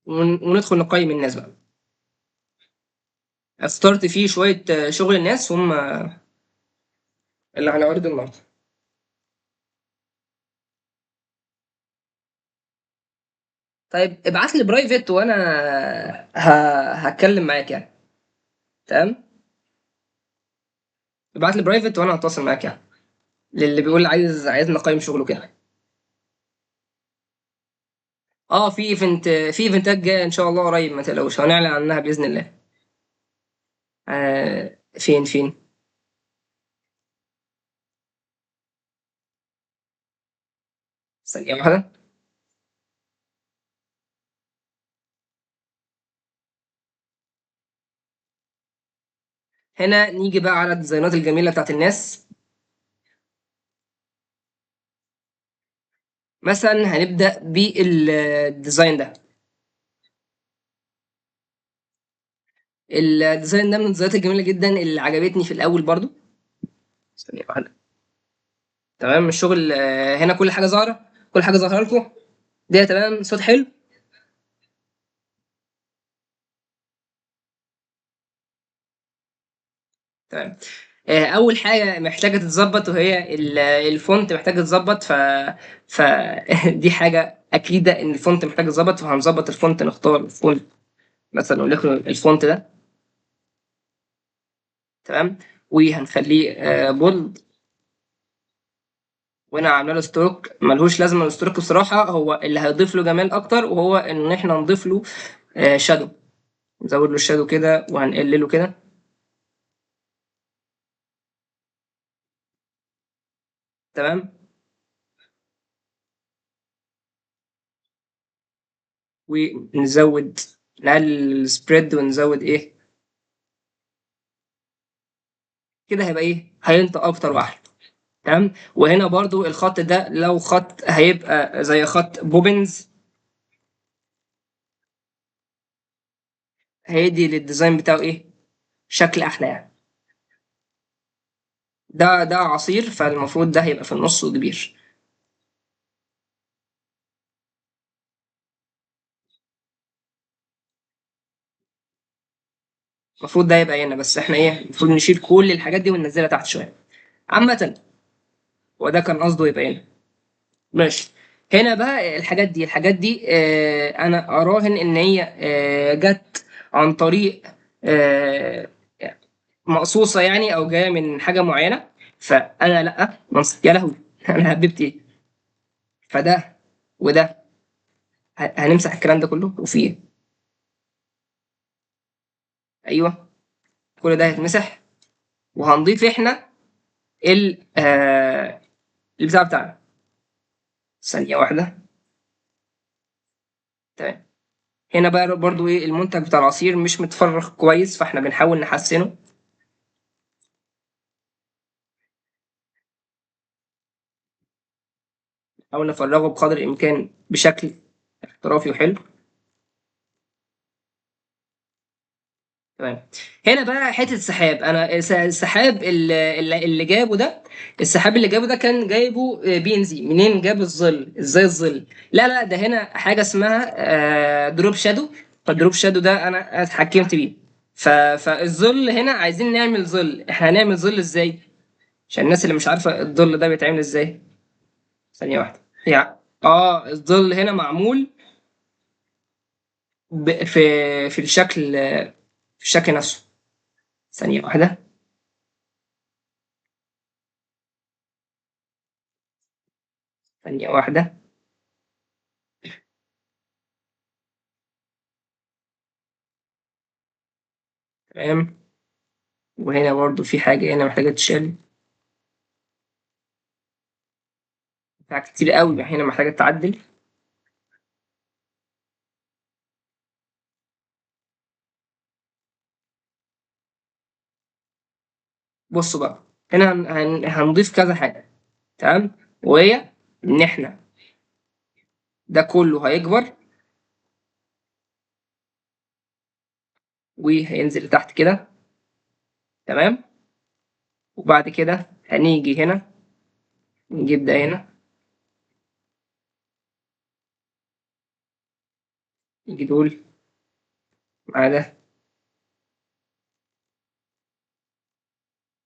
وندخل نقيم الناس بقى. اخترت فيه شويه شغل الناس هم اللي هنعرض النهارده. طيب ابعت لي برايفت وانا هتكلم معاك يعني. تمام. ابعت لي برايفت وانا هتواصل معاك يعني، للي بيقول عايز نقيم شغله كده. اه، في ايفنتات جايه ان شاء الله قريب، ما تقلقوش، هنعلن عنها باذن الله. فين؟ ثانيه واحده. هنا نيجي بقى على الديزاينات الجميله بتاعت الناس. مثلا هنبدا بالديزاين ده. الديزاين ده من الديزاينات الجميله جدا اللي عجبتني في الاول برضو. ثانيه واحده. تمام. الشغل هنا كل حاجه ظاهره، كل حاجه ظاهره لكم. ده تمام، صوت حلو. تمام. اول حاجه محتاجه تتظبط، وهي الفونت محتاج يتظبط. ف دي حاجه اكيده ان الفونت محتاج يتظبط، فهنظبط الفونت، نختار الفونت مثلا وليكن الفونت ده. تمام. وهنخليه بولد. وانا عامله له ستروك، ملهوش لازمه الستروك بصراحه، هو اللي هيضيف له جمال اكتر، وهو ان احنا نضيف له شادو. نزود له الشادو كده وهنقلله كده. تمام. ونزود، نقلل السبريد ونزود ايه كده، هيبقى ايه، هينطق اكتر واحلى. تمام. وهنا برضو الخط ده لو خط هيبقى زي خط بوبنز، هيدي للديزاين بتاعه ايه، شكل احلى يعني. ده عصير، فالمفروض ده هيبقى في النص وكبير. المفروض ده يبقى هنا، بس احنا ايه، المفروض نشيل كل الحاجات دي وننزلها تحت شويه. عامة، وده كان قصده يبقى هنا. ماشي. هنا بقى الحاجات دي انا اراهن ان هي جت عن طريق آه مقصوصه يعني، او جايه من حاجه معينه. فانا لا يا لهوي انا هببت ايه. فده وده هنمسح الكلام ده كله، وفيه ايوه، كل ده هيتمسح. وهنضيف احنا البتاع بتاعنا. ثانيه واحده. تمام. هنا بقى برضو ايه، المنتج بتاع العصير مش متفرغ كويس، فاحنا بنحاول نحسنه. نحاول نفرغه بقدر الامكان بشكل احترافي وحلو. تمام. هنا بقى حته السحاب، انا السحاب اللي جابه ده، السحاب اللي جابه ده كان جايبه بي ان زي. منين جاب الظل؟ ازاي الظل؟ لا لا، ده هنا حاجه اسمها دروب شادو. فالدروب شادو ده انا اتحكمت بيه. فالظل هنا عايزين نعمل ظل، احنا هنعمل ظل ازاي؟ عشان الناس اللي مش عارفه الظل ده بيتعمل ازاي. ثانيه واحده. يعني الظل هنا معمول في الشكل، في الشكل نفسه. ثانيه واحده. ثانيه واحده. تمام. وهنا برضو في حاجة هنا محتاجة تشيل. في حاجات كتير قوي هنا محتاجة تعدل. بصوا بقى، هنا هنضيف كذا حاجة. تمام. وهي إن إحنا ده كله هيكبر وهينزل لتحت كده. تمام. وبعد كده هنيجي هنا، نجيب ده هنا، نيجي دول مع ده.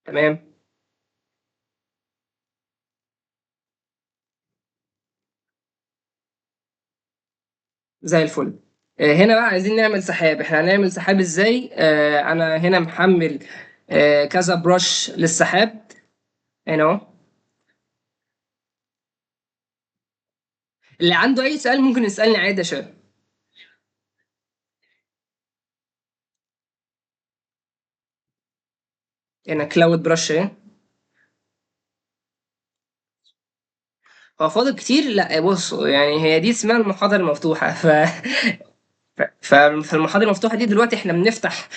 تمام. زي الفل. هنا بقى عايزين نعمل سحاب. احنا هنعمل سحاب ازاي؟ انا هنا محمل كذا برش للسحاب. هنا اهو. اللي عنده اي سؤال ممكن يسألني عادي يا شباب. هنا كلاود برش اهي. هو فاضل كتير؟ لا بص، يعني هي دي اسمها المحاضرة المفتوحة. ففي المحاضرة المفتوحة دي دلوقتي احنا بنفتح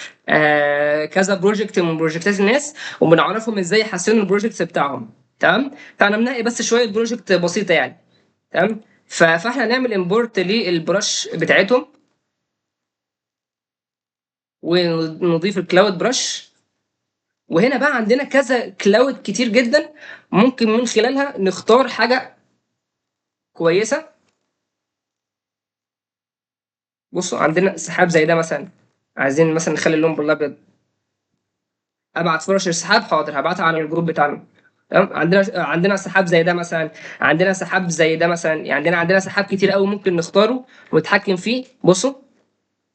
كذا بروجكت من بروجكتات الناس، وبنعرفهم ازاي يحسنوا البروجكتس بتاعهم. تمام. فانا بنلاقي بس شوية بروجكت بسيطة يعني. تمام. فاحنا هنعمل امبورت للبرش بتاعتهم، ونضيف الكلاود برش. وهنا بقى عندنا كذا كلاود كتير جدا، ممكن من خلالها نختار حاجة كويسة. بصوا عندنا سحاب زي ده مثلا، عايزين مثلا نخلي اللون بالابيض. ابعت فرش السحاب، حاضر هبعتها على الجروب بتاعنا. تمام. عندنا سحاب زي ده مثلا، عندنا سحاب زي ده مثلا، يعني عندنا سحاب كتير قوي ممكن نختاره ونتحكم فيه. بصوا،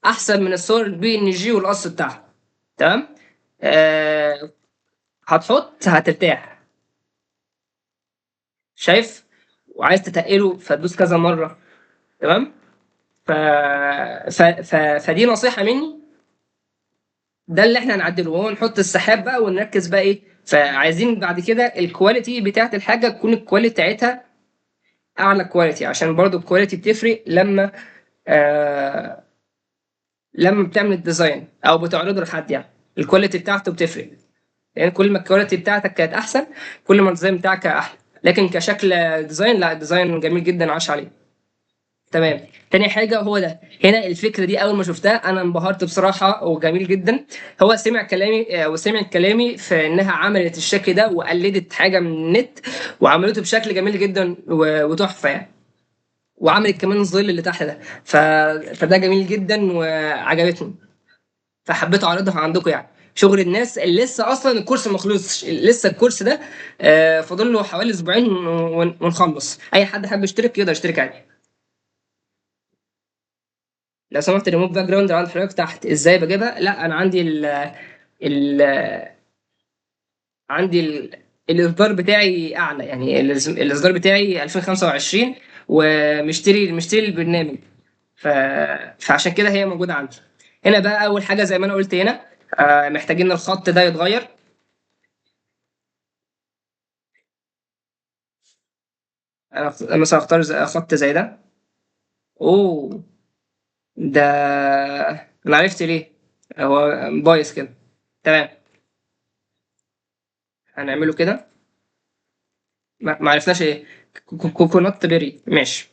احسن من الصور البي ان جي والقص بتاعها. تمام. آه هتحط هترتاح. شايف؟ وعايز تتقله فتدوس كذا مره. تمام. ف... فدي نصيحه مني. ده اللي احنا هنعدله، وهو نحط السحاب بقى ونركز بقى ايه. فعايزين بعد كده الكواليتي بتاعت الحاجه تكون الكواليتي بتاعتها اعلى كواليتي، عشان برضو الكواليتي بتفرق آه لما بتعمل الديزاين او بتعرضه لحد. يعني الكواليتي بتاعته بتفرق، يعني كل ما الكواليتي بتاعتك كانت احسن، كل ما الديزاين بتاعك احلى. لكن كشكل ديزاين، لا الديزاين جميل جدا، عاش عليه. تمام. تاني حاجة هو ده. هنا الفكرة دي أول ما شفتها أنا انبهرت بصراحة، وجميل جدا. هو سمع كلامي وسمع كلامي في إنها عملت الشكل ده وقلدت حاجة من النت، وعملته بشكل جميل جدا وتحفة يعني. وعملت كمان الظل اللي تحت ده. فده جميل جدا وعجبتني. فحبيت أعرضها عندكم يعني. شغل الناس اللي لسه اصلا الكورس ما خلصش، لسه الكورس ده فاضل له حوالي اسبوعين ونخلص. اي حد حابب يشترك يقدر يشترك عادي. لو سمحت، ريموف باك جراوند عند حضرتك تحت ازاي بجيبها؟ لا انا عندي ال عندي الاصدار بتاعي اعلى، يعني الاصدار بتاعي 2025، ومشتري البرنامج. ف... فعشان كده هي موجوده عندي. هنا بقى اول حاجه زي ما انا قلت هنا، محتاجين الخط ده يتغير. انا مثلا اختار خط زي ده. اوه، ده انا عرفت ليه. هو بايظ كده. تمام. هنعمله كده. ما عرفناش ايه. كوكونات بيري، ماشي.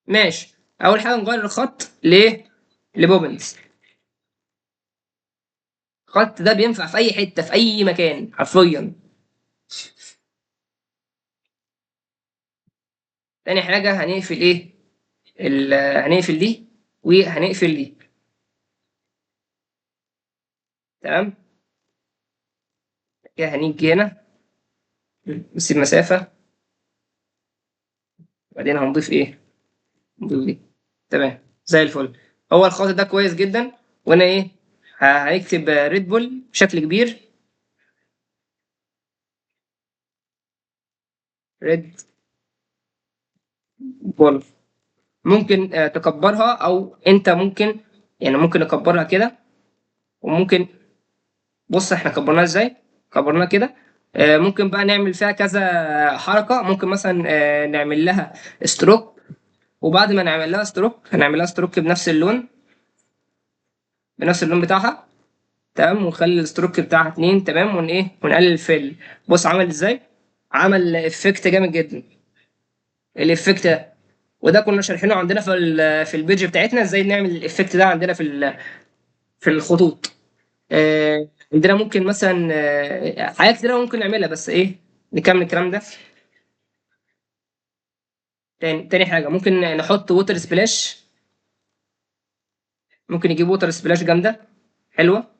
ماشي. اول حاجه نغير الخط ليه؟ لبوبنز. الخط ده بينفع في اي حته في اي مكان حرفيا. تاني حاجه هنقفل ايه، هنقفل دي وهنقفل دي. تمام. كده هنيجي هنا نسيب مسافه، بعدين هنضيف ايه، نضيف دي. تمام زي الفل. هو الخط ده كويس جدا. وانا ايه، هنكتب ريد بول بشكل كبير. ريد بول. ممكن تكبرها، او انت ممكن، يعني ممكن نكبرها كده وممكن. بص احنا كبرناها ازاي، كبرناها كده. ممكن بقى نعمل فيها كذا حركة. ممكن مثلا نعمل لها ستروك، وبعد ما نعمل لها ستروك هنعمل لها ستروك بنفس اللون، بنفس اللون بتاعها. تمام. ونخلي الستروك بتاعها 2. تمام. ايه ونقلل الفيل. بص عمل ازاي، عمل افكت جامد جدا الافكت ده. وده كنا شارحينه عندنا في البيج بتاعتنا، ازاي نعمل الافكت ده عندنا في الخطوط. عندنا ممكن مثلا حاجات كتيرة ممكن نعملها، بس ايه، نكمل الكلام ده. تاني حاجة ممكن نحط ووتر سبلاش. ممكن نجيب ووتر سبلاش جامدة حلوة.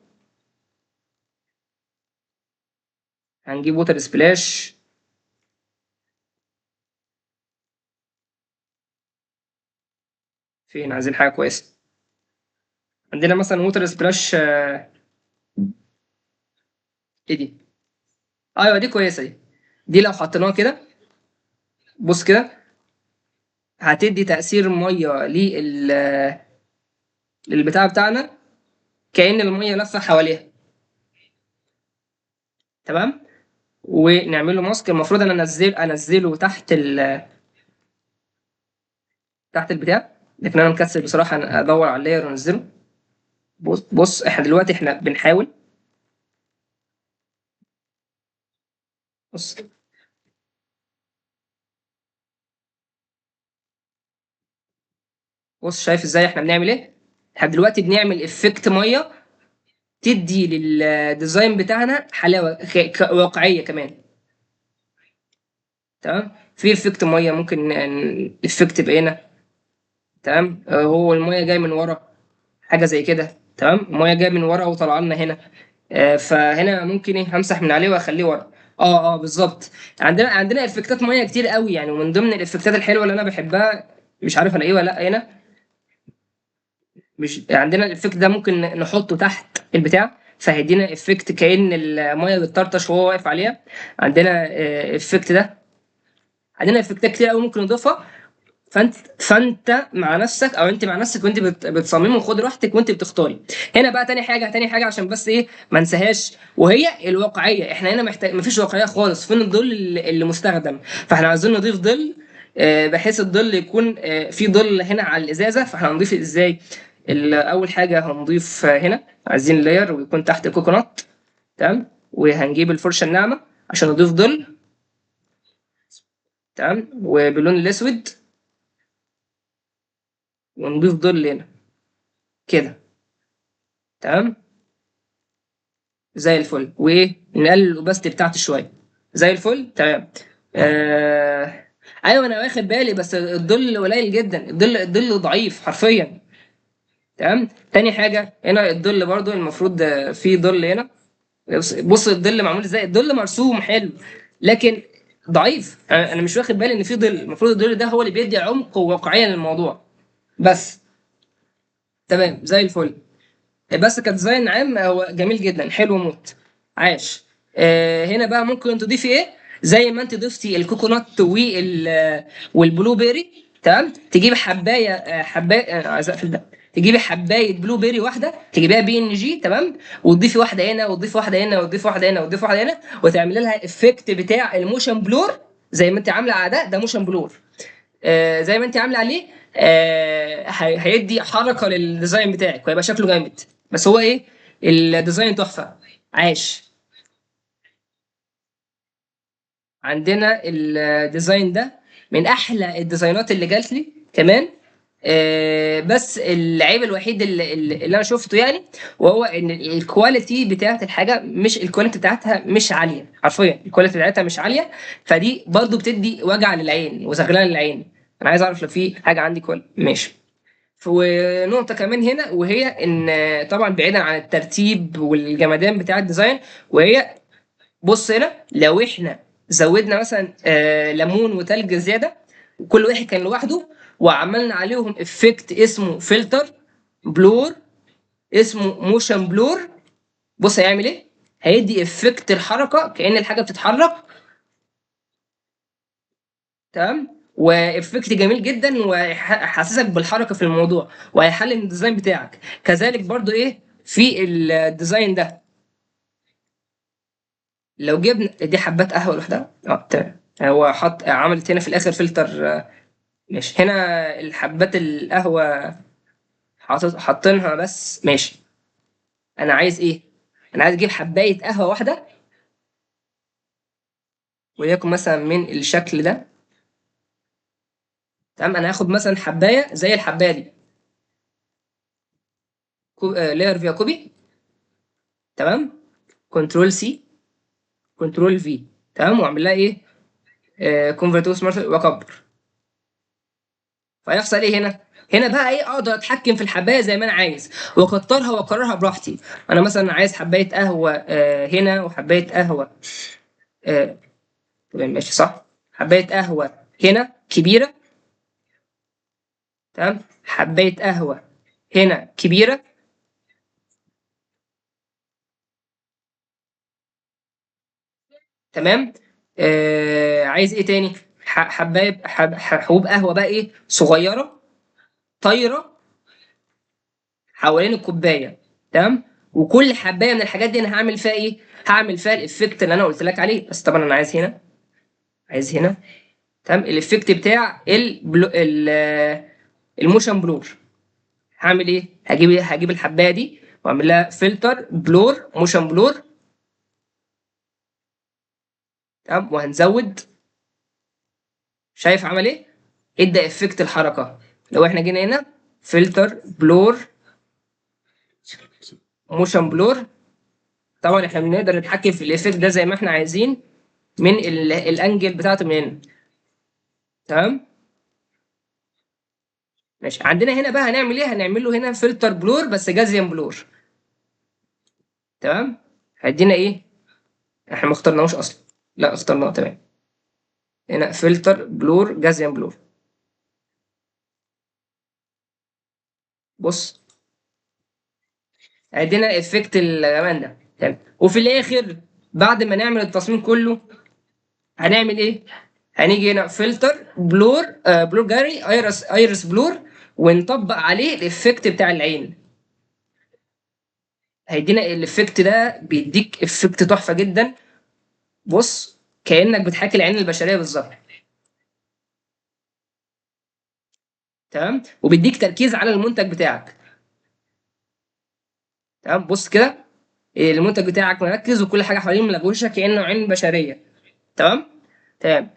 هنجيب ووتر سبلاش. فين عايزين حاجة كويسة؟ عندنا مثلا ووتر سبلاش ايه دي؟ ايوه دي كويسة دي. دي لو حطيناها كده، بص كده، هتدي تأثير مية للبتاع بتاعنا، كأن المية لفة حواليها. تمام. ونعمل له ماسك. المفروض انا انزله تحت البتاع، لكن انا مكسل بصراحه أنا ادور على اللاير وانزله. بص احنا دلوقتي احنا بنحاول. بص بص شايف ازاي احنا بنعمل ايه؟ احنا دلوقتي بنعمل افكت ميه تدي للديزاين بتاعنا حلاوه واقعيه كمان. تمام. في افكت ميه ممكن افكت باينه. تمام. هو الميه جايه من ورا، حاجه زي كده. تمام. الميه جايه من ورا وطالعه لنا هنا. فهنا ممكن ايه همسح من عليه واخليه ورا. اه بالظبط. عندنا افكتات ميه كتير قوي يعني، ومن ضمن الافكتات الحلوه اللي انا بحبها، مش عارف الاقيه ولا لا هنا. مش عندنا الافكت ده ممكن نحطه تحت البتاع، فهيدينا افكت كأن الميه بتطرطش وهو واقف عليها. عندنا افكت ده. عندنا افكتات كتير قوي ممكن نضيفها. فانت مع نفسك، او انت مع نفسك وانت بتصممي، وخد راحتك وانت بتختاري. هنا بقى تاني حاجه عشان بس ايه ما انساهاش، وهي الواقعيه. احنا هنا محتاج، مفيش واقعيه خالص. فين الظل اللي مستخدم؟ فاحنا عايزين نضيف ظل، بحيث الظل يكون في ظل هنا على الازازه. فاحنا هنضيف ازاي؟ اول حاجه هنضيف هنا عايزين لاير ويكون تحت كوكونات. تمام. وهنجيب الفرشه الناعمه عشان نضيف ظل. تمام. وباللون الاسود، ونضيف ظل هنا كده. تمام زي الفل. وايه نقلل الاوباستي بتاعته شويه. زي الفل. تمام. آه... ايوه انا واخد بالي، بس الظل قليل جدا. الظل ضعيف حرفيا. تمام. تاني حاجه هنا الظل برضو المفروض في ظل هنا. بص الظل معمول ازاي، الظل مرسوم حلو لكن ضعيف. أنا مش واخد بالي ان في ظل. المفروض الظل ده هو اللي بيدي عمق وواقعيه للموضوع. بس. تمام زي الفل. بس كديزاين عام هو جميل جدا، حلو موت. عاش. هنا بقى ممكن تضيفي ايه، زي ما انت ضفتي الكوكونات والبلو بيري. تمام. تجيبي حبايه حبايه عايز اقفل ده. تجيبي حبايه بلو بيري واحده، تجيبيها PNG. تمام. وتضيفي واحده هنا، وتضيفي واحده هنا، وتضيفي واحده هنا، وتضيفي واحده هنا، وتعملي لها افكت بتاع الموشن بلور. زي ما انت عامله على ده موشن بلور. زي ما انت عامله عليه. هيدي حركه للديزاين بتاعك وهيبقى شكله جامد. بس هو ايه، الديزاين تحفه. عاش. عندنا الديزاين ده من احلى الديزاينات اللي جات لي كمان. بس العيب الوحيد اللي انا شفته يعني، وهو ان الكواليتي بتاعت الحاجه، مش الكواليتي بتاعتها مش عاليه، حرفيا الكواليتي بتاعتها مش عاليه. فدي برضو بتدي وجع للعين وزغلله للعين. انا عايز اعرف لو في حاجه عندي ماشي. ونقطة كمان هنا، وهي إن طبعا بعيدا عن الترتيب والجمدان بتاع الديزاين، وهي بص هنا، لو احنا زودنا مثلا ليمون وتلج زيادة، وكل واحد كان لوحده، وعملنا عليهم افكت اسمه فلتر بلور، اسمه موشن بلور، بص هيعمل ايه؟ هيدي افكت الحركة كأن الحاجة بتتحرك. تمام. وافكت جميل جدا، وهيحسسك بالحركه في الموضوع، وهيحلل الديزاين بتاعك. كذلك برضو ايه في الديزاين ده، لو جبنا دي حبات قهوه لوحدها، تمام، هو حط عملت هنا في الاخر فلتر ماشي. هنا الحبات القهوه حاطينها بس، ماشي. انا عايز ايه؟ انا عايز اجيب حبايه قهوه واحده، وليكن مثلا من الشكل ده. تمام، انا هاخد مثلا حبايه زي الحبايه دي، لاير فيها كوبي. تمام. كنترول سي، كنترول في. تمام، واعمل لها ايه؟ كونفرت تو سمارت واكبر. فيحصل ايه هنا؟ هنا بقى ايه، اقدر اتحكم في الحبايه زي ما انا عايز، واكترها واكررها براحتي. انا مثلا عايز حبايه قهوه هنا، وحبايه قهوه آه، تمام ماشي صح. حبايه قهوه هنا كبيره. تمام. حبايه قهوه هنا كبيره. تمام. عايز ايه تاني؟ حبايه حبوب قهوه بقى ايه، صغيره، طايره حوالين الكوبايه. تمام. وكل حبايه من الحاجات دي انا هعمل فيها ايه؟ هعمل فيها الافكت اللي انا قلت لك عليه. بس طبعا انا عايز هنا، عايز هنا. تمام. الافكت بتاع الموشن بلور. هعمل ايه؟ هجيب الحبايه دي، واعمل لها فلتر بلور موشن بلور. تمام. وهنزود، شايف عمل ايه؟ ادى افكت الحركه. لو احنا جينا هنا فلتر بلور موشن بلور، طبعا احنا بنقدر نتحكم في الافكت ده زي ما احنا عايزين من الانجل بتاعته من هنا. تمام. ماشي. عندنا هنا بقى هنعمل ايه؟ هنعمل له هنا فلتر بلور بس جازيان بلور. تمام. هيدينا ايه؟ احنا ما اخترناهوش اصلا. لا اخترناه، تمام. هنا فلتر بلور جازيان بلور. بص، هيدينا افكت الغمان ده. تمام. وفي الاخر بعد ما نعمل التصميم كله، هنعمل ايه؟ هنيجي هنا فلتر بلور بلور جاري ايرس بلور، ونطبق عليه الافكت بتاع العين. هيدينا الافكت ده، بيديك افكت تحفه جدا. بص، كانك بتحاكي العين البشريه بالظبط. تمام. وبيديك تركيز على المنتج بتاعك. تمام. بص كده، المنتج بتاعك مركز، وكل حاجه حواليه ملغوشه كانه عين بشريه. تمام. تمام.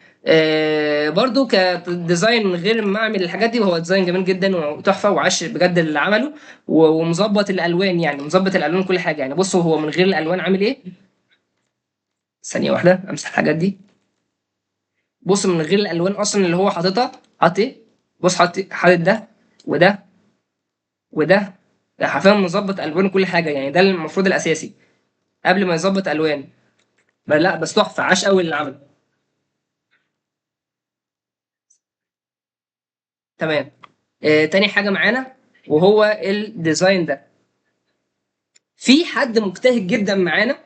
برضو كديزاين من غير ما اعمل الحاجات دي، وهو ديزاين جميل جدا وتحفه، وعاش بجد اللي عمله. ومظبط الالوان، يعني مظبط الالوان كل حاجه. يعني بصوا هو من غير الالوان عامل ايه. ثانيه واحده امسح الحاجات دي. بص من غير الالوان اصلا اللي هو حاططها، حاطط ايه؟ بص حاطط ده وده وده. ده حرفيا مظبط الوان كل حاجه، يعني ده المفروض الاساسي قبل ما يظبط الوان. لا بس تحفه، عاش قوي اللي عمله. تمام. تاني حاجه معانا، وهو الديزاين ده. في حد مجتهد جدا معانا،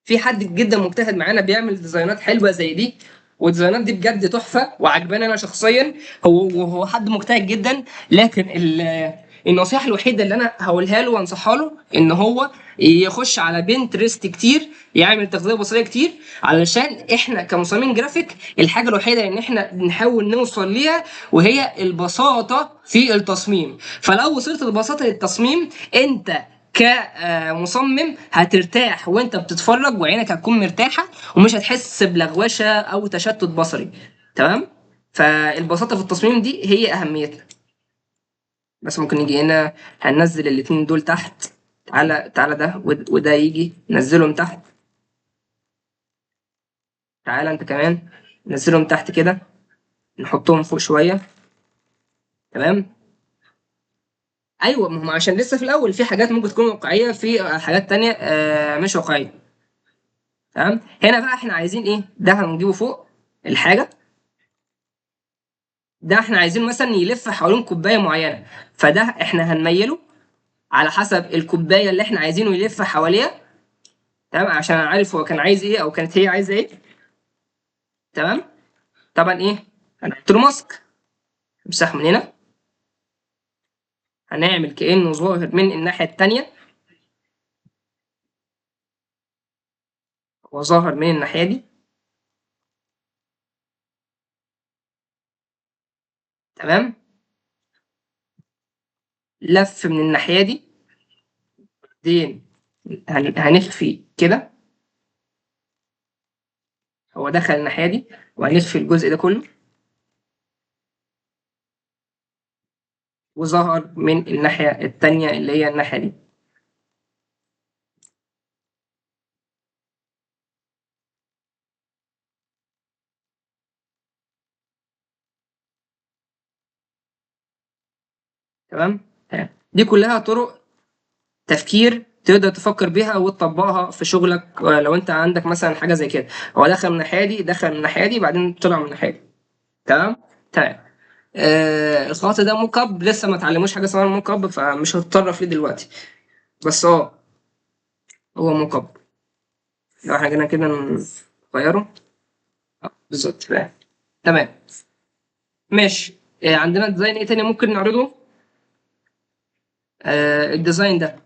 في حد جدا مجتهد معانا بيعمل ديزاينات حلوه زي دي، والديزاينات دي بجد تحفه وعجباني انا شخصيا. وهو حد مجتهد جدا. لكن النصيحه الوحيده اللي انا هقولها له وانصحها له، ان هو يخش على بنترست كتير، يعمل تغذيه بصريه كتير. علشان احنا كمصممين جرافيك، الحاجه الوحيده ان احنا نحاول نوصل ليها، وهي البساطه في التصميم. فلو وصلت لبساطه التصميم، انت كمصمم هترتاح وانت بتتفرج، وعينك هتكون مرتاحه، ومش هتحس بلغوشه او تشتت بصري. تمام. فالبساطه في التصميم دي هي اهميتها. بس ممكن نيجي هنا هننزل الاتنين دول تحت. تعالى ده وده يجي ننزلهم تحت. تعالى انت كمان ننزلهم تحت كده، نحطهم فوق شويه. تمام. ايوه، ما هم عشان لسه في الاول، في حاجات ممكن تكون واقعيه، في حاجات تانية مش واقعيه. تمام. هنا بقى احنا عايزين ايه؟ ده هنجيبه فوق الحاجه. ده احنا عايزين مثلا يلف حوالين كوبايه معينه، فده احنا هنميله على حسب الكوبايه اللي احنا عايزينه يلف حواليها. تمام، عشان عارف هو كان عايز ايه او كانت هي عايزه ايه. تمام. طبعا ايه، هنحط له ماسك. نمسح من هنا، هنعمل كأنه ظاهر من الناحيه التانيه. هو ظاهر من الناحيه دي. تمام. لف من الناحيه دي. بعدين هنخفي كده. هو دخل الناحيه دي، وهنخفي الجزء ده كله، وظهر من الناحيه التانيه اللي هي الناحيه دي. تمام. دي كلها طرق تفكير تقدر تفكر بيها وتطبقها في شغلك. لو انت عندك مثلا حاجه زي كده، هو دخل من الناحيه دي، دخل من الناحيه دي، بعدين طلع من الناحيه دي. تمام. تمام. الخط ده موك اب، لسه ما اتعلموش حاجه اسمها موك اب، فمش هتطرق ليه دلوقتي. بس هو موك اب. لو احنا جينا كده نغيره. بالظبط فاهم. تمام. ماشي. عندنا ديزاين ايه تاني ممكن نعرضه؟ الديزاين ده.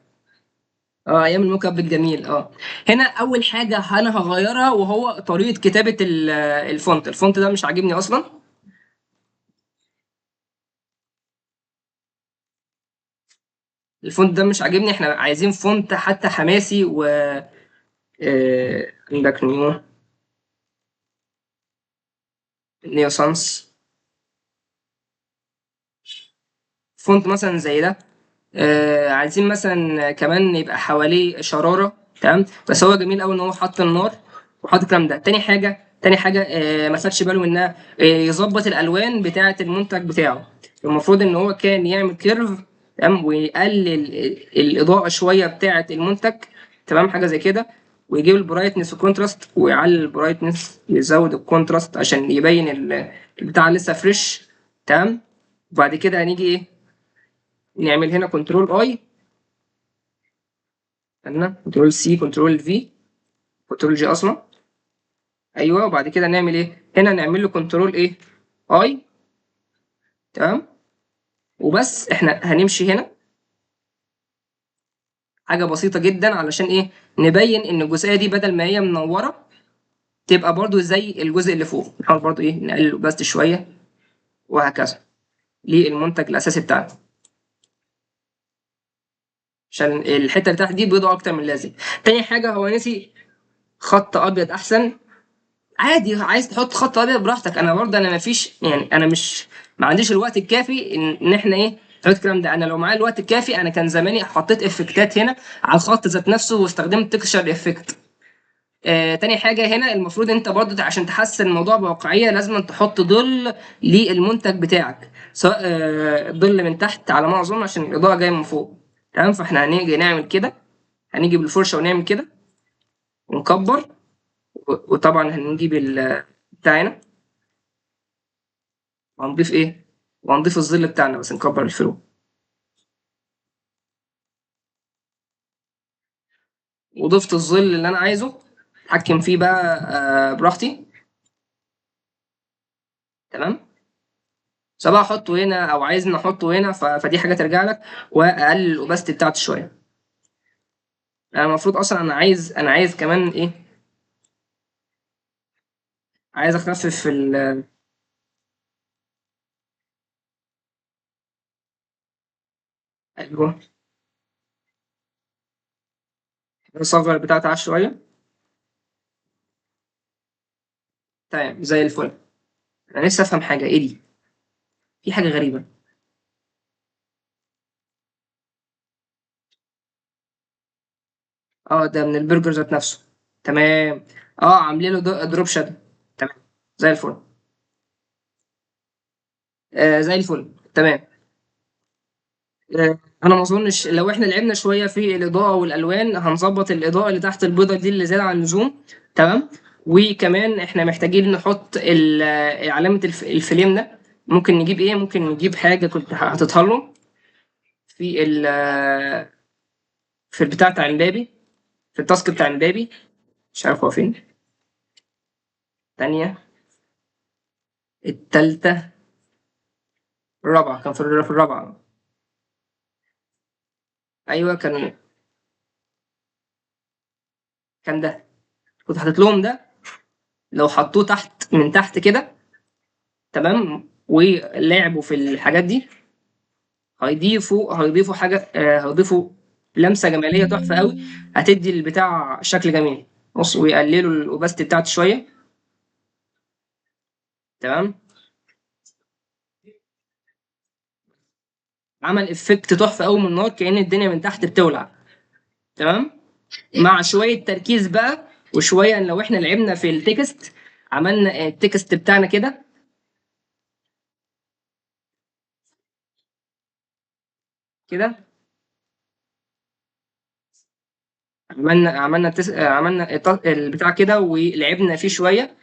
ايام الموك اب الجميل. هنا اول حاجه انا هغيرها، وهو طريقه كتابه الفونت ده مش عاجبني اصلا. الفونت ده مش عاجبني، احنا عايزين فونت حتى حماسي. و عندك نيو سانس. فونت مثلا زي ده. عايزين مثلا كمان يبقى حواليه شرارة. تمام. بس هو جميل قوي ان هو حط النار وحط الكلام ده. تاني حاجة ما خدش باله منها. يظبط الالوان بتاعة المنتج بتاعه. المفروض ان هو كان يعمل كيرف. تمام. ويقلل الاضاءة شوية بتاعة المنتج. تمام، حاجة زي كده. ويجيب البرايتنس والكونتراست، ويعلي البرايتنس، يزود الكونتراست عشان يبين البتاع لسه فريش. تمام. وبعد كده هنيجي ايه؟ نعمل هنا كنترول اي. استنى، كنترول سي، كنترول في، كنترول جي اصلا. ايوه. وبعد كده نعمل ايه؟ هنا نعمل له كنترول ايه؟ اي. تمام. وبس احنا هنمشي هنا حاجه بسيطه جدا، علشان ايه؟ نبين ان الجزئيه دي بدل ما هي منوره، تبقى برضو زي الجزء اللي فوق. نحاول برضو ايه، نقلل بس شويه، وهكذا للمنتج الاساسي بتاعنا، عشان الحته اللي تحت دي بيضاء اكتر من اللازم. تاني حاجه هو نسي خط ابيض احسن. عادي، عايز تحط خط ابيض براحتك. انا برضه انا ما فيش يعني، انا مش ما عنديش الوقت الكافي ان احنا ايه نحط الكلام ده. انا لو معايا الوقت الكافي انا كان زماني حطيت افكتات هنا على الخط ذات نفسه، واستخدمت تكشر افكت. تاني حاجه هنا، المفروض انت برضه عشان تحسن الموضوع بواقعيه لازم تحط ظل للمنتج بتاعك، سواء ظل من تحت على ما اظن، عشان الاضاءه جايه من فوق. تمام. فاحنا هنيجي نعمل كده، هنيجي بالفرشه ونعمل كده ونكبر. وطبعا هنجيب بتاعنا، وهنضيف ايه؟ وهنضيف الظل بتاعنا، بس نكبر الفلو. وضفت الظل اللي انا عايزه، اتحكم فيه بقى براحتي. تمام. سواء احطه هنا او عايز نحطه هنا، فدي حاجه ترجع لك. واقلل الاوباستي بتاعته شويه. انا المفروض اصلا انا عايز كمان ايه؟ عايز اخفف ايوه، اصغر البتاع بتاعها شويه. تمام، زي الفل. انا لسه افهم حاجه، ايه دي؟ في حاجه غريبه. اه ده من البرجر ذات نفسه. تمام. اه عاملين له دروب شادو. تمام. زي الفل. زي الفل تمام. انا ما اظنش لو احنا لعبنا شويه في الاضاءه والالوان هنظبط الاضاءه اللي تحت البيضه دي اللي زياده عن اللزوم. تمام. وكمان احنا محتاجين نحط علامه الفريم ده. ممكن نجيب ايه؟ ممكن نجيب حاجه كنت حاططها له في في البتاع بتاع امبابي، في التاسك بتاع امبابي. مش عارف هو فين. الثانيه، الثالثه، الرابعه، كان في الرابعه. ايوه كان ده. كنت حاطط لهم ده. لو حطوه تحت من تحت كده، تمام، ولعبوا في الحاجات دي، هيضيفوا حاجه، هيضيفوا لمسه جماليه تحفه قوي. هتدي البتاع شكل جميل. بص، ويقللوا الاوباستي بتاعته شويه. تمام. عمل افكت تحفه قوي من النار، كأن الدنيا من تحت بتولع. تمام. مع شويه تركيز بقى، وشويه لو احنا لعبنا في التكست، عملنا التكست بتاعنا كده. كده عملنا البتاع كده ولعبنا فيه شويه.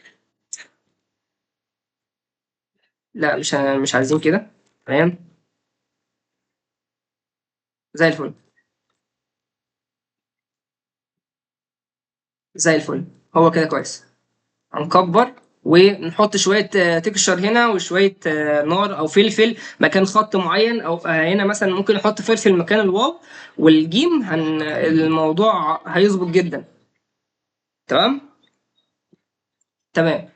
لا، مش عايزين كده. تمام. زي الفل. زي الفل. هو كده كويس. هنكبر ونحط شوية تكشر هنا، وشوية نار أو فلفل مكان خط معين، أو هنا مثلا ممكن نحط فلفل مكان الواو والجيم. الموضوع هيظبط جدا. تمام. تمام.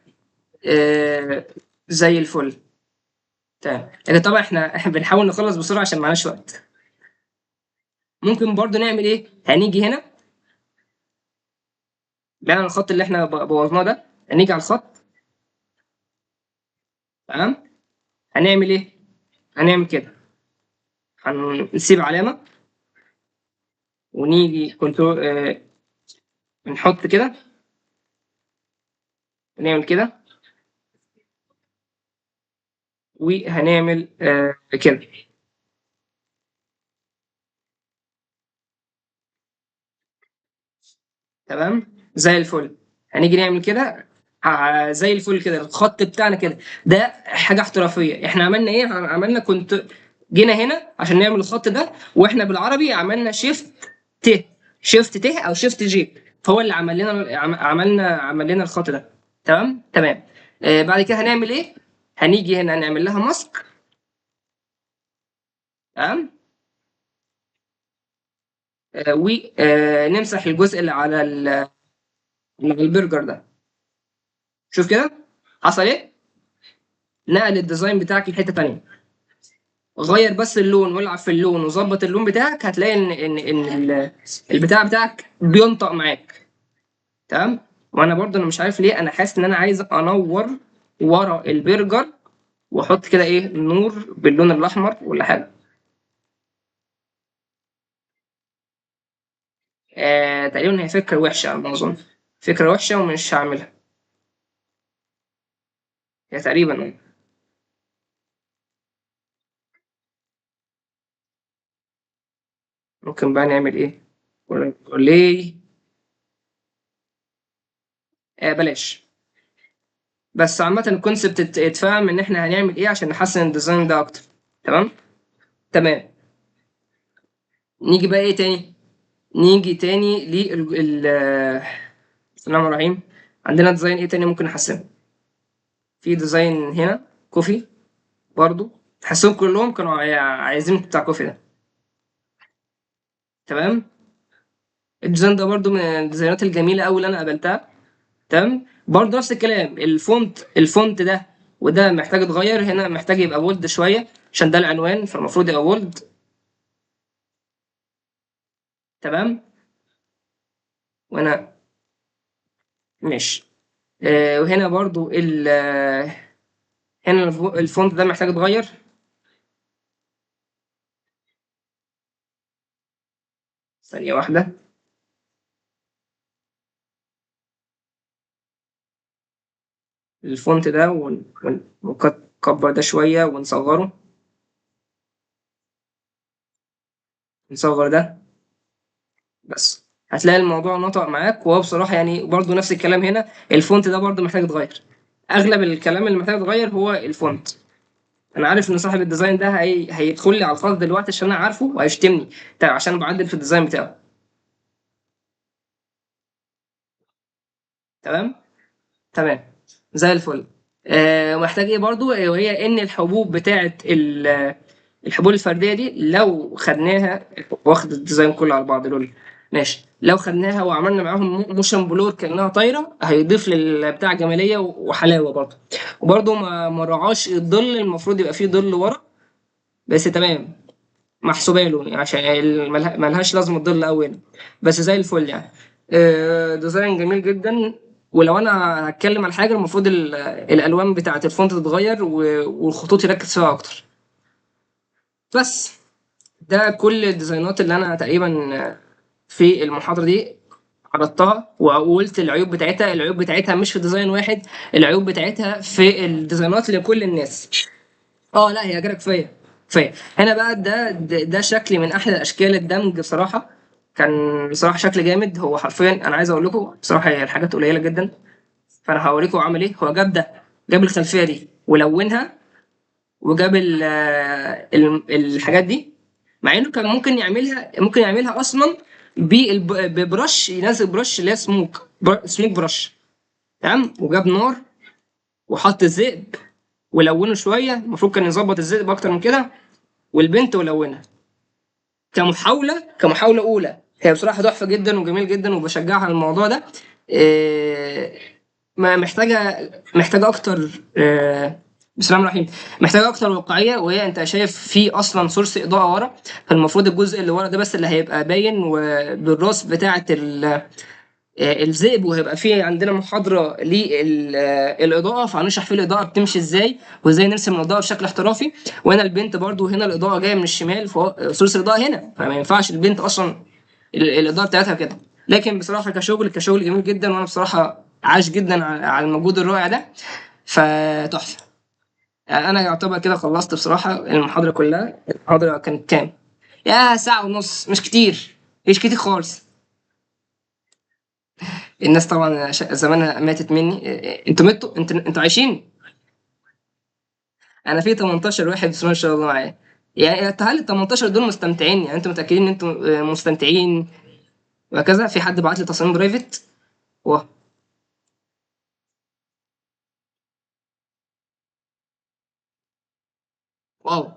آه... زي الفل. تمام، لكن طبعا احنا بنحاول نخلص بسرعة عشان معناش وقت. ممكن برضو نعمل ايه؟ هنيجي هنا بعد الخط اللي احنا بوظناه ده، هنيجي على الخط. تمام. هنعمل ايه؟ هنعمل كده. هنسيب علامة، ونيجي كنترول، نحط كده، نعمل كده، وهنعمل كده. تمام. زي الفل. هنيجي نعمل كده. زي الفل كده الخط بتاعنا كده. ده حاجة احترافية. احنا عملنا ايه؟ عملنا كنت جينا هنا عشان نعمل الخط ده، واحنا بالعربي عملنا شيفت ت. شيفت ت او شيفت جي. فهو اللي عمل لنا عمل لنا الخط ده. تمام تمام. بعد كده هنعمل ايه؟ هنيجي هنا نعمل لها ماسك. تمام. ونمسح الجزء اللي على على البرجر ده. شوف كده حصل ايه؟ نقل الديزاين بتاعك لحته تانيه. غير بس اللون، والعب في اللون وظبط اللون بتاعك، هتلاقي البتاع بتاعك بينطق معاك. تمام. وانا برضو انا مش عارف ليه انا حاسس ان انا عايز انور ورا البرجر، واحط كده ايه نور باللون الاحمر ولا حاجه. تقريبا هي فكره وحشه على ما اظن. فكره وحشه ومش هعملها. هي تقريبا. ممكن بقى نعمل ايه؟ ليه؟ بلاش. بس عامة الكونسبت اتفهم ان احنا هنعمل ايه عشان نحسن الديزاين ده اكتر. تمام. تمام. نيجي بقى ايه تاني؟ نيجي تاني بسم الله الرحمن الرحيم. عندنا ديزاين ايه تاني ممكن نحسنه؟ في ديزاين هنا كوفي برضو. تحسهم كلهم كانوا عايزين بتاع كوفي ده. تمام. الديزاين ده برضو من الديزاينات الجميلة أوي اللي أنا قابلتها. تمام. برضو نفس الكلام، الفونت ده وده محتاج يتغير. هنا محتاج يبقى بولد شوية عشان ده العنوان، فالمفروض يبقى بولد. تمام. وانا ماشي. وهنا برضو هنا الفونت ده محتاج يتغير. ثانية واحدة. الفونت ده ونكبر ده شوية ونصغره. نصغر ده بس. هتلاقي الموضوع نطق معاك، وهو بصراحة يعني برضو نفس الكلام هنا، الفونت ده برضو محتاج يتغير. أغلب الكلام اللي محتاج يتغير هو الفونت. أنا عارف إن صاحب الديزاين ده هيدخل لي على الخاص دلوقتي عشان أنا عارفه وهيشتمني عشان بعدل في الديزاين بتاعه. تمام. تمام. زي الفل. محتاج ايه برضو، وهي ان الحبوب بتاعه الحبوب الفرديه دي لو خدناها، واخد الديزاين كله على بعض دول، ماشي، لو خدناها وعملنا معاهم موشن بلور كانها طايره، هيضيف للبتاع جماليه وحلاوه برضو. وبرضو ما راعاش الظل، المفروض يبقى فيه ظل ورا، بس تمام، محسوبه له يعني عشان ملهاش لازمه تضل قوي هنا، بس زي الفل يعني. ديزاين جميل جدا. ولو انا هتكلم على حاجه، المفروض الالوان بتاعه الفونت تتغير والخطوط يركز فيها اكتر. بس ده كل الديزاينات اللي انا تقريبا في المحاضره دي عرضتها وقلت العيوب بتاعتها. العيوب بتاعتها مش في ديزاين واحد، العيوب بتاعتها في الديزاينات لكل الناس. اه لا، هي كده كفايه. كفايه هنا بقى. ده شكل من احلى اشكال الدمج بصراحه. كان بصراحه شكل جامد. هو حرفيا انا عايز اقول لكم بصراحه هي الحاجات قليله جدا، فانا هوريكم عمل ايه. هو جاب ده، جاب الخلفيه دي ولونها، وجاب الحاجات دي، مع انه كان ممكن يعملها اصلا ببرش، ينزل برش اللي هي سموك برش. تمام. وجاب نار وحط الذئب ولونه شويه. المفروض كان يظبط الذئب اكتر من كده، والبنت ولونها. كمحاوله اولى، هي بصراحه تحفه جدا وجميل جدا وبشجعها على الموضوع ده. إيه، ما محتاجه اكتر. بسم الله الرحمن الرحيم. محتاجه اكتر واقعيه، وهي انت شايف في اصلا سورس اضاءه ورا، فالمفروض الجزء اللي ورا ده بس اللي هيبقى باين، وبالراس بتاعه الذئب، وهيبقى فيه عندنا محاضرة للإضاءة، فهنشرح فيه الإضاءة بتمشي إزاي، وإزاي نرسم الإضاءة بشكل احترافي. وهنا البنت برضو، هنا الإضاءة جاية من الشمال، فهو سورس الإضاءة هنا، فما ينفعش البنت أصلا الإضاءة بتاعتها كده. لكن بصراحة كشغل جميل جدا، وأنا بصراحة عاش جدا على المجهود الرائع ده. فتحفة. يعني أنا يعتبر كده خلصت بصراحة المحاضرة كلها. المحاضرة كانت كام؟ يا ساعة ونص، مش كتير، مش كتير خالص. الناس طبعا زمانها ماتت مني. انتوا متوا، انتوا عايشين. انا في 18 واحد بسم الله ما شاء الله معايا. يعني هل ال 18 دول مستمتعين؟ يعني انتوا متاكدين ان انتوا مستمتعين وهكذا؟ في حد بعت لي تصميم برايفت. واه. واو.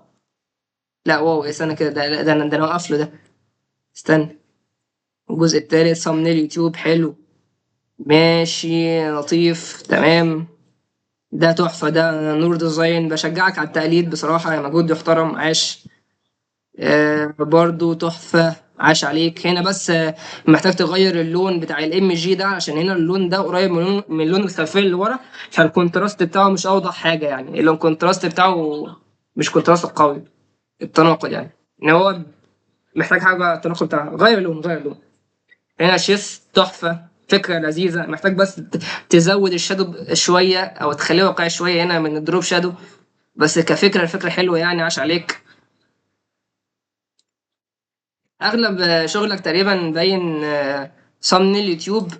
لا واو، استنى كده، ده انا واقف له ده. استنى. الجزء التالت صمم اليوتيوب، حلو، ماشي، لطيف، تمام. ده تحفه، ده نور ديزاين، بشجعك على التقليد بصراحه، يا مجهود يحترم، عاش. برضو تحفة، عاش عليك. هنا بس محتاج تغير اللون بتاع الام جي ده، عشان هنا اللون ده قريب من لون الخلفية اللي ورا، فالكونتراست بتاعه مش اوضح حاجة، يعني اللون الكونتراست بتاعه مش كونتراست قوي، التناقض يعني، ان هو محتاج حاجة التناقض بتاعها. غير لون. هنا شيس تحفة، فكرة لذيذة. محتاج بس تزود الشادو شوية او تخليه واقعي شوية هنا من الدروب شادو، بس كفكرة الفكرة حلوة يعني، عاش عليك. اغلب شغلك تقريبا باين صمم اليوتيوب،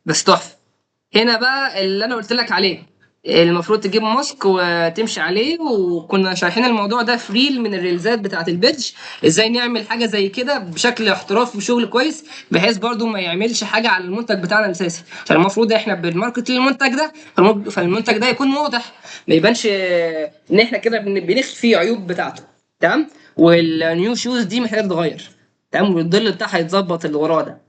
بس تحفه. هنا بقى اللي انا قلت لك عليه، المفروض تجيب ماسك وتمشي عليه، وكنا شارحين الموضوع ده في ريل من الريلزات بتاعت البيدج، ازاي نعمل حاجه زي كده بشكل احترافي وشغل كويس، بحيث برضو ما يعملش حاجه على المنتج بتاعنا الاساسي، عشان المفروض احنا بالماركت للمنتج ده، فالمنتج ده يكون واضح، ما يبانش ان احنا كده بنخفي عيوب بتاعته. تمام. والنيو شوز دي محتاجه تتغير. تمام. والظل بتاعها يتظبط اللي وراه ده.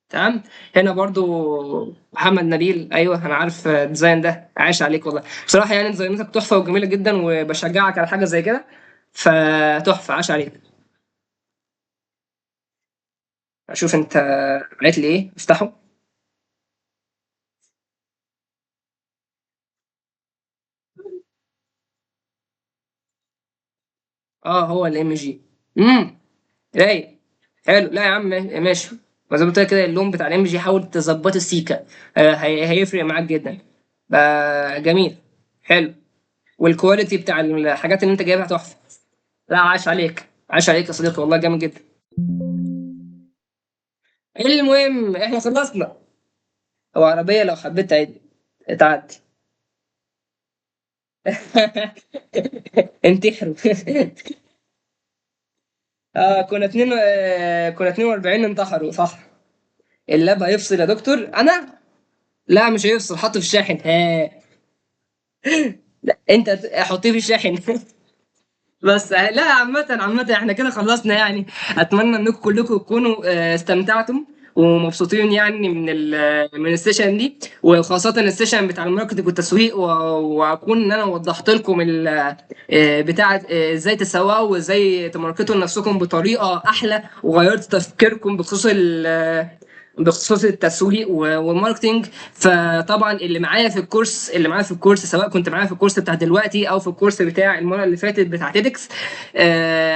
تمام. هنا برضو محمد نبيل، ايوه انا عارف الديزاين ده، عايش عليك والله بصراحه، يعني ديزايناتك تحفه وجميله جدا، وبشجعك على حاجه زي كده، فتحفه، عاش عليك. اشوف انت عملت لي ايه، افتحه. اه هو الام جي. رايق. حلو. لا يا عم ماشي. ما زي ما قلت لك كده اللون بتاع الام جي حاول تظبطه السيكا. هيفرق معاك جدا. بقى جميل. حلو. والكواليتي بتاع الحاجات اللي انت جايبها تحفه. لا عاش عليك، عاش عليك يا صديقي، والله جامد جدا. المهم احنا خلصنا. هو عربيه لو حبيت تعدي تعدي. انتحروا. كنا 42 انتحروا صح. اللاب هيفصل يا دكتور انا. لا مش هيفصل، حطه في الشاحن ها. لا انت حطيه في الشاحن. بس لا عامة احنا كده خلصنا يعني. اتمنى انكم كلكم تكونوا استمتعتم ومبسوطين يعني من السيشن دي، وخاصة السيشن بتاع الماركتنج والتسويق، واكون ان انا وضحت لكم بتاع ازاي تسوقوا وازاي تماركتوا لنفسكم بطريقة احلى، وغيرت تفكيركم بخصوص التسويق والماركتينج. فطبعا اللي معايا في الكورس سواء كنت معايا في الكورس بتاع دلوقتي او في الكورس بتاع المره اللي فاتت بتاع تيدكس،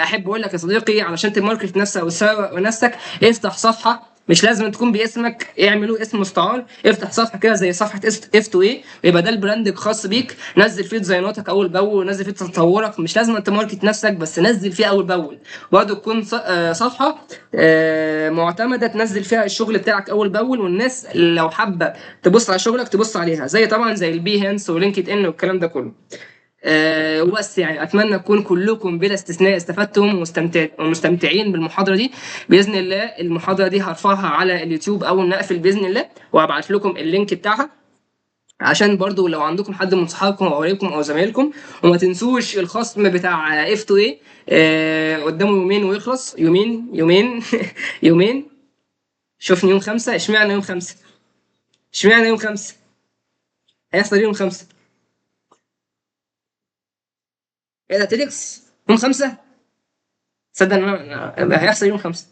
احب اقول لك يا صديقي علشان تماركت نفسك وتسوق نفسك، افتح صفحه. مش لازم تكون باسمك، اعملوا اسم مستعار، افتح صفحه كده زي صفحه اف تو اي، ويبقى ده البراند الخاص بيك. نزل فيه ديزايناتك اول باول، ونزل فيه تطورك. مش لازم انت ماركت نفسك بس، نزل فيه اول باول. برضه تكون صفحه معتمده تنزل فيها الشغل بتاعك اول باول، والناس لو حابه تبص على شغلك تبص عليها، زي طبعا زي البي هانس ولينكد ان والكلام ده كله. وبس يعني اتمنى تكون كلكم بلا استثناء استفدتم ومستمتعين بالمحاضره دي. باذن الله المحاضره دي هرفعها على اليوتيوب اول ما اقفل باذن الله، وهبعت لكم اللينك بتاعها عشان برضو لو عندكم حد من صحابكم او قريبكم او زمايلكم. وما تنسوش الخصم بتاع اف تو اي، قدامه يومين ويخلص. يومين. يومين. شوفني يوم 5. اشمعنى يوم 5؟ اشمعنى يوم 5؟ هيحصل يوم 5. ايه ده تيدكس يوم 5؟ تصدق ان هيحصل يوم 5.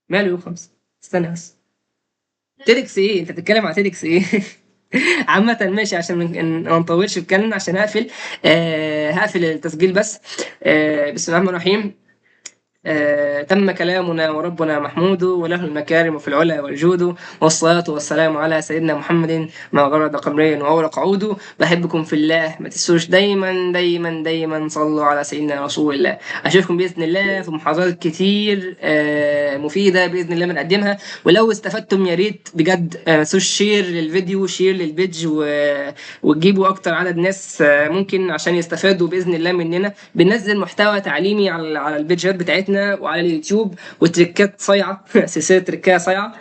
ماله يوم 5؟ استنى بس. تيدكس ايه؟ انت بتتكلم على تيدكس ايه؟ عامة ماشي، عشان ما نطولش الكلام عشان هقفل التسجيل بس. بسم الله الرحمن الرحيم. تم كلامنا وربنا محمود، وله المكارم في العلا والجود، والصلاة والسلام على سيدنا محمد ما غرد قمرين وأورق عود. بحبكم في الله، ما تنسوش دايما دايما دايما صلوا على سيدنا رسول الله. أشوفكم بإذن الله في محاضرات كتير مفيدة بإذن الله بنقدمها. ولو استفدتم يا ريت بجد ما تنسوش شير للفيديو، شير للبيج، وتجيبوا أكتر عدد ناس ممكن عشان يستفادوا بإذن الله مننا. بننزل محتوى تعليمي على البيجات بتاعتنا وعلى اليوتيوب، وتريكات صايعه. سلسله تريكات صايعه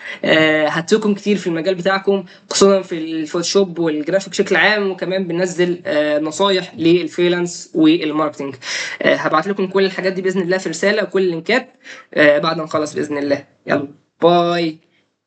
هتفيدكم كتير في المجال بتاعكم، خصوصا في الفوتوشوب والجرافيك بشكل عام. وكمان بننزل نصايح للفريلانس والماركتنج. هبعت لكم كل الحاجات دي باذن الله في رساله وكل اللينكات بعد ما نخلص باذن الله. يلا باي.